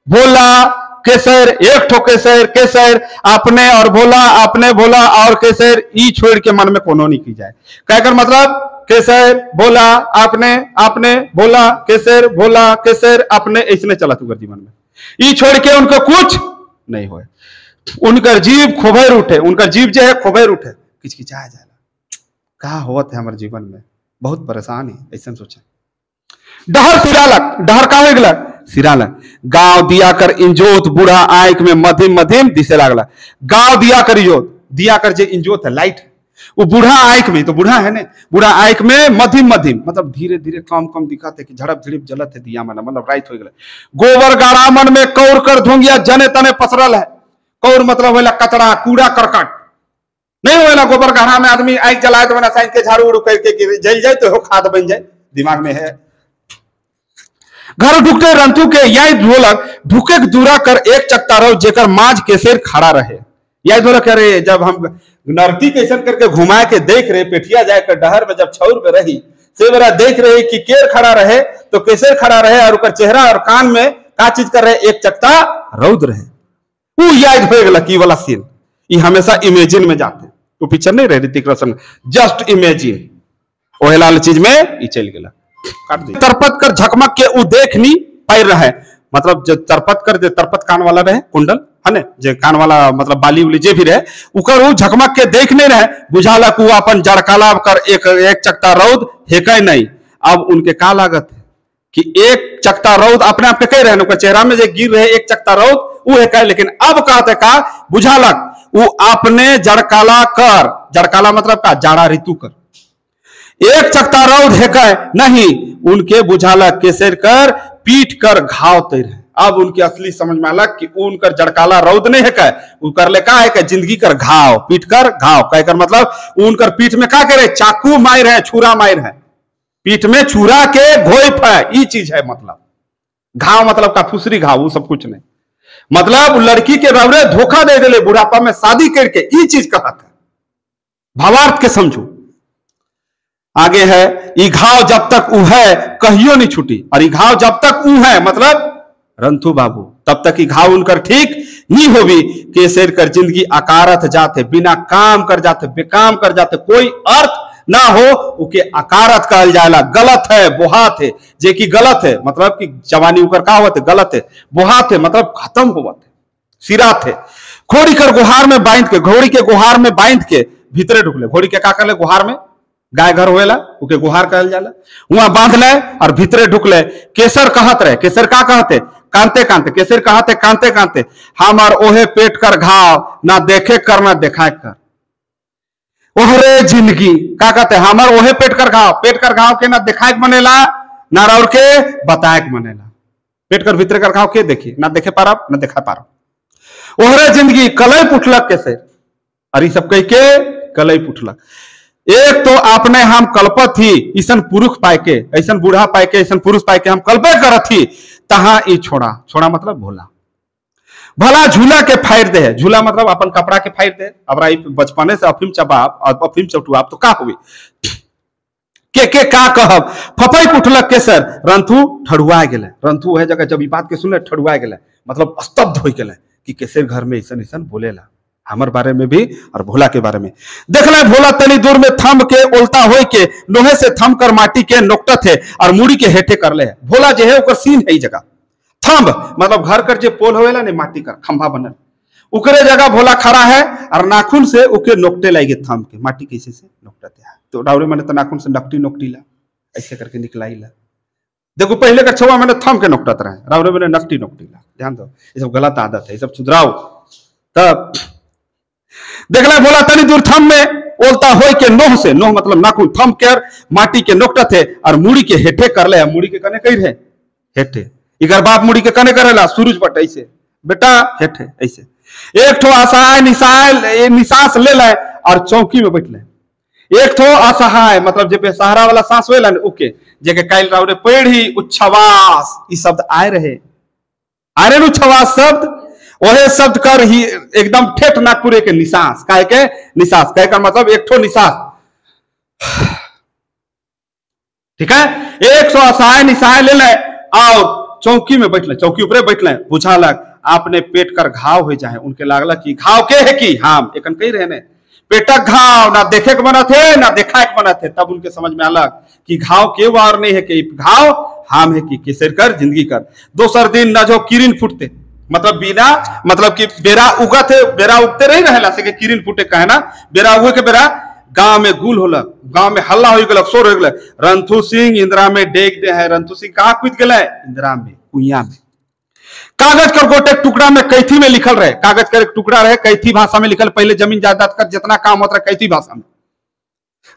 भोला केसर, एक ठो केसर, केसर अपने और भोला, अपने भोला और केसर, ई छोड़ के मन में कोनो नहीं की जाए। कहकर मतलब केसर भोला आपने, आपने भोला केसर, भोला केसर अपने, ऐसने चला तू जीवन में, ई छोड़ के उनको कुछ नहीं होए, उनकर जीव खोभर उठे, उनका जीव जो है खोभर उठे, किचकिचाया जाए, कहा होत है हमारे जीवन में, बहुत परेशान है, ऐसा सोचा। डहर सिरालक, डहर का हो गलक सिरालक, गांव दिया कर इंजोत, बूढ़ा आंख में मध्यम मध्यम दिसे लागला। गांव दिया कर इंजोत, दिया कर जे इंजोत है लाइट, वो बूढ़ा आंख में, तो बूढ़ा है ना, बूढ़ा आंख में मध्यम मध्यम मतलब धीरे धीरे कम कम दिखा थे कि झड़प झड़प जलत है दिया मन, मतलब राइट हो गया। गोबर गाड़ा मन में कौर कर धुंगिया जने तने पसरल है, कौर मतलब होला कचरा कूड़ा करकट, नहीं होला गोबर गाड़ा में आदमी आंख जलाए तो बना साइंस के झाड़ू उड़ू करके जल जाए तो खाद बन जाए, दिमाग में है। घर ढुकते रंथू के यही ढोलक ढुके दूरा कर एक चकता रहो, जेकर माज केसर खड़ा रहे, यही ढोलक अरे जब हम नरती कैसन करके घुमा के देख रहे, पेठिया जाकर डहर में जब छौर में रही से बेरा देख रहे कि केर खड़ा रहे तो केसर खड़ा रहे, और उनका चेहरा और कान में का चीज कर रहे, एक चकता रौद रहे, वो याद हो गया की वाला सीन। ये हमेशा इमेजिन में जाते, वो पिक्चर नहीं रहे ऋतिक रोशन, जस्ट इमेजिन, ओहे लाल चीज में ये चल गया। तरपत कर झकमक के उ देख नी पाई रहे, मतलब जो तरपत कर जे तरपत कान वाला रहे कुंडल है ने, जे कान वाला मतलब बाली उली जे भी रहे, उकर उ झकमक के देख नहीं रहे, बुझाला को अपन जड़काला कर एक चकता रौद हेकै नहीं। अब उनके का लागत है कि एक चकता रौद अपने आप के कह रहे, उनके चेहरा में जे गिर रहे एक चकता रौद वो हेकै, लेकिन अब कहते का बुझालक वो अपने जड़काला कर, जड़काला मतलब का जाड़ा ऋतु कर, एक चकता रौद हेकै नहीं, उनके बुझाला केसर कर पीट कर घाव तैर, अब उनकी असली समझ में अलग कि उनकर जड़काला रौद नहीं है क्या, कर ले का है क्या जिंदगी कर घाव, पीट कर घाव कहकर मतलब उनकर पीठ में का करे चाकू मार है, छुरा मार है, पीठ में छुरा के घोइप है, ये चीज है। मतलब घाव मतलब का फुसरी घाव, वो सब कुछ नहीं। मतलब लड़की के रवरे धोखा दे दिले बुढ़ापा में शादी करके, ये चीज कहा था। भावार्थ के समझो। आगे है ई घाव जब तक ऊ है कहियो नहीं छूटी, और ई घाव जब तक ऊ है मतलब रंथू बाबू तब तक ई घाव उनकर ठीक नहीं होगी। केसर कर जिंदगी अकारत जाते, बिना काम कर जाते, बेकाम कर जाते, कोई अर्थ ना हो उके अकारत कहल जाएला। गलत है बोहात है, जे की गलत है मतलब कि जवानी उकर का होते गलत है, बोहात है मतलब खत्म होवत है, सिरात है। घोड़ी कर गुहार में बांध के, घोड़ी के गुहार में बांध के भीतरे ढुकले। घोड़ी के का करले गुहार में, गाय घर होएला उके गुहार कहल जाला, वहां बांध ले और भीतरे ढुकले। केसर कहत रहे, केसर का कहते कांते कांते, केसर कहते कांते कांते हमार ओहे पेट कर घाव, ना देखे कर ना देखाए कर। ओहरे जिंदगी का कहते हमार ओहे पेट कर घाव, पेट कर घाव के ना दिखाए बनेला ना और के बताए बनेला। पेट कर भीतर कर घाव के देखी ना देखे पारा ना देखा पारा। ओहरे जिंदगी कलई पुठलक कैसे, अरे सब कह के कलई पुठलक। एक तो आपने हम कल्पत ही ईसन पुरुष पाए के, ऐसा बूढ़ा पाए के, ऐसा पुरुष पाए के हम कल्पे करत ही, तहा ई छोड़ा, छोड़ा मतलब भोला भला झूला के फायर दे है। झूला मतलब अपन कपड़ा के फायर दे। अब बचपने से अफीम चबाब और अफीम चटुआब तो का हुई के का कहब। फफई पुठलक केसर रंथू ठड़ुआ गेले। रंथू है जगह जब ई बात के सुने ठड़ुआ गेले, मतलब स्तब्ध हो गेले कि केसर घर में ऐसा ऐसा बोलेला हमार बारे में भी और भोला के बारे में। देखले भोला तनी दूर में थम के ओलता हो के लोहे से थम कर माटी के नोकटत है और मुड़ी के हेठे कर ले। भोला जो है ओकर सीन है जगह थम्ब मतलब घर कर जो पोल होएला ने माटी कर खंभा बनल, उकरे जगह भोला खड़ा है और नाखून से उके नोकटे लागे थम के माटी कैसे से नोकटत है। तो डावरे मैंने तो नाखून से नकटी नोकटी ला ऐसे करके निकलाई ला। देखो पहले का छवा मैंने थम के नोकटत रहे, रावरे मैंने नकटी नोकटी ला। ध्यान दो ये सब गलत आदत है, ये सब सुधराओ। तब देखला भोला तनी दूर थम में ओलता हो के नोह से, नोह मतलब नाखून, थम कर माटी के नोकटत है और मुड़ी के हेठे कर ले। मुड़ी के कने कही रहे हेठे, इगर बाप मुड़ी के कने करेला सूरज बट ऐसे बेटा हेठे ऐसे। एक ठो असहाय निसास ले ले और चौकी में बैठ ले। एक ठो असहाय मतलब जे सहारा वाला सांस होएला ने उके जेके काइल रावरे पेढ़ी उच्छवास ई शब्द आए रहे, आरे उच्छवास शब्द ओहे शब्द कर ही एकदम ठेठ नागपुरे के निसास काहे के निसास कहे का मतलब एक ठो निसास। ठीक है, एक सौ असहाय निसाय ले ले और चौकी में बैठ ले, चौकी ऊपर बैठ ले। बुझालक आपने पेट कर घाव हो जाए, उनके लागला कि घाव के है कि हम एकन कही रहे ने पेटक घाव ना देखे के बना थे ना देखा के बना थे। तब उनके समझ में अलग कि घाव के वार नहीं है कि घाव हम है कि केसर कर जिंदगी कर। दोसर दिन न जो किरिन फुटते मतलब बिना मतलब कि बेरा उगत है, बेरा उगते रही रहेला से के किरिन फुटे कहे ना, बेरा उगे के बेरा गांव में गुल होलक, गांव में हल्ला हो गलक, शोर हो गलक। रंथू सिंह इंदिरा में डेग दे है। रंथू सिंह कहां कूद गए? इंदिरा में, कुइया में। कागज कर गोटे टुकड़ा में कैथी में लिखल रहे, कागज का एक टुकड़ा रहे कैथी भाषा में लिखल। पहले जमीन जायदाद कर जितना काम होता रहे कैथी भाषा में।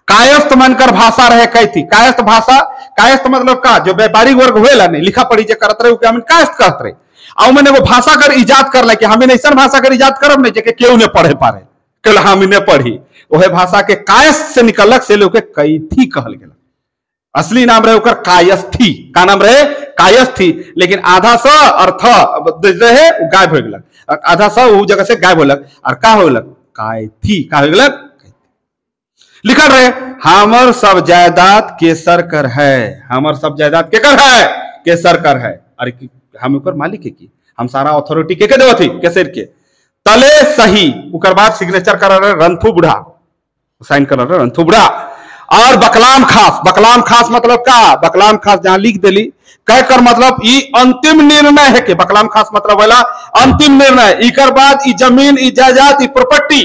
कायस्थ मनकर भाषा रहे कैथी, कायस्थ भाषा। कायस्थ मतलब का जो व्यापारिक वर्ग हुएला नहीं लिखा पढ़ी जे करत रहे हम कायस्थ कहत रहे। और मैंने वो भाषा कर इजाद कर ले कि हमें ऐसा भाषा कर इजाद करब नहीं जेके केहू ने पढ़े पारे, केवल हम ने पढ़ी। वह भाषा के कायस्थ से निकलक से लोग कैथी कहल गेल। असली नाम रहे ओकर कायस्थी, का नाम रहे कायस्थी। लेकिन आधा स अर्थ रहे गायब हो गलक, आधा स वो जगह से गायब होलक और का होलक कायथी, का हो गलक लिखल रहे हमर सब जायदाद केसर कर है, हमर सब जायदाद केकर है केसर कर है। अरे हम ऊपर मालिक है की, हम सारा अथॉरिटी के देवत ही केसर के। तले सही उकर बाद सिग्नेचर कर रहे रंथू बुढ़ा, साइन कर रहे रंथू बुढ़ा। और बकलाम खास, बकलाम खास मतलब का, बकलाम खास जहां लिख देली कहकर मतलब ई अंतिम निर्णय है के। बकलाम खास मतलब वाला अंतिम निर्णय। इकर बाद ई जमीन ई जायदाद ई प्रॉपर्टी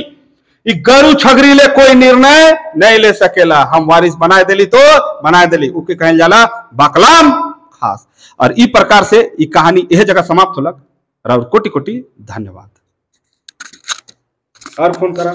ई गरु छगरी ले कोई निर्णय नहीं ले सकेला। हम वारिस बनाए देली तो बनाए देली, उके कहल जाला बकलाम खास। और ई प्रकार से ई कहानी यह जगह समाप्त होलक। और कोटि कोटि धन्यवाद। और फोन करा।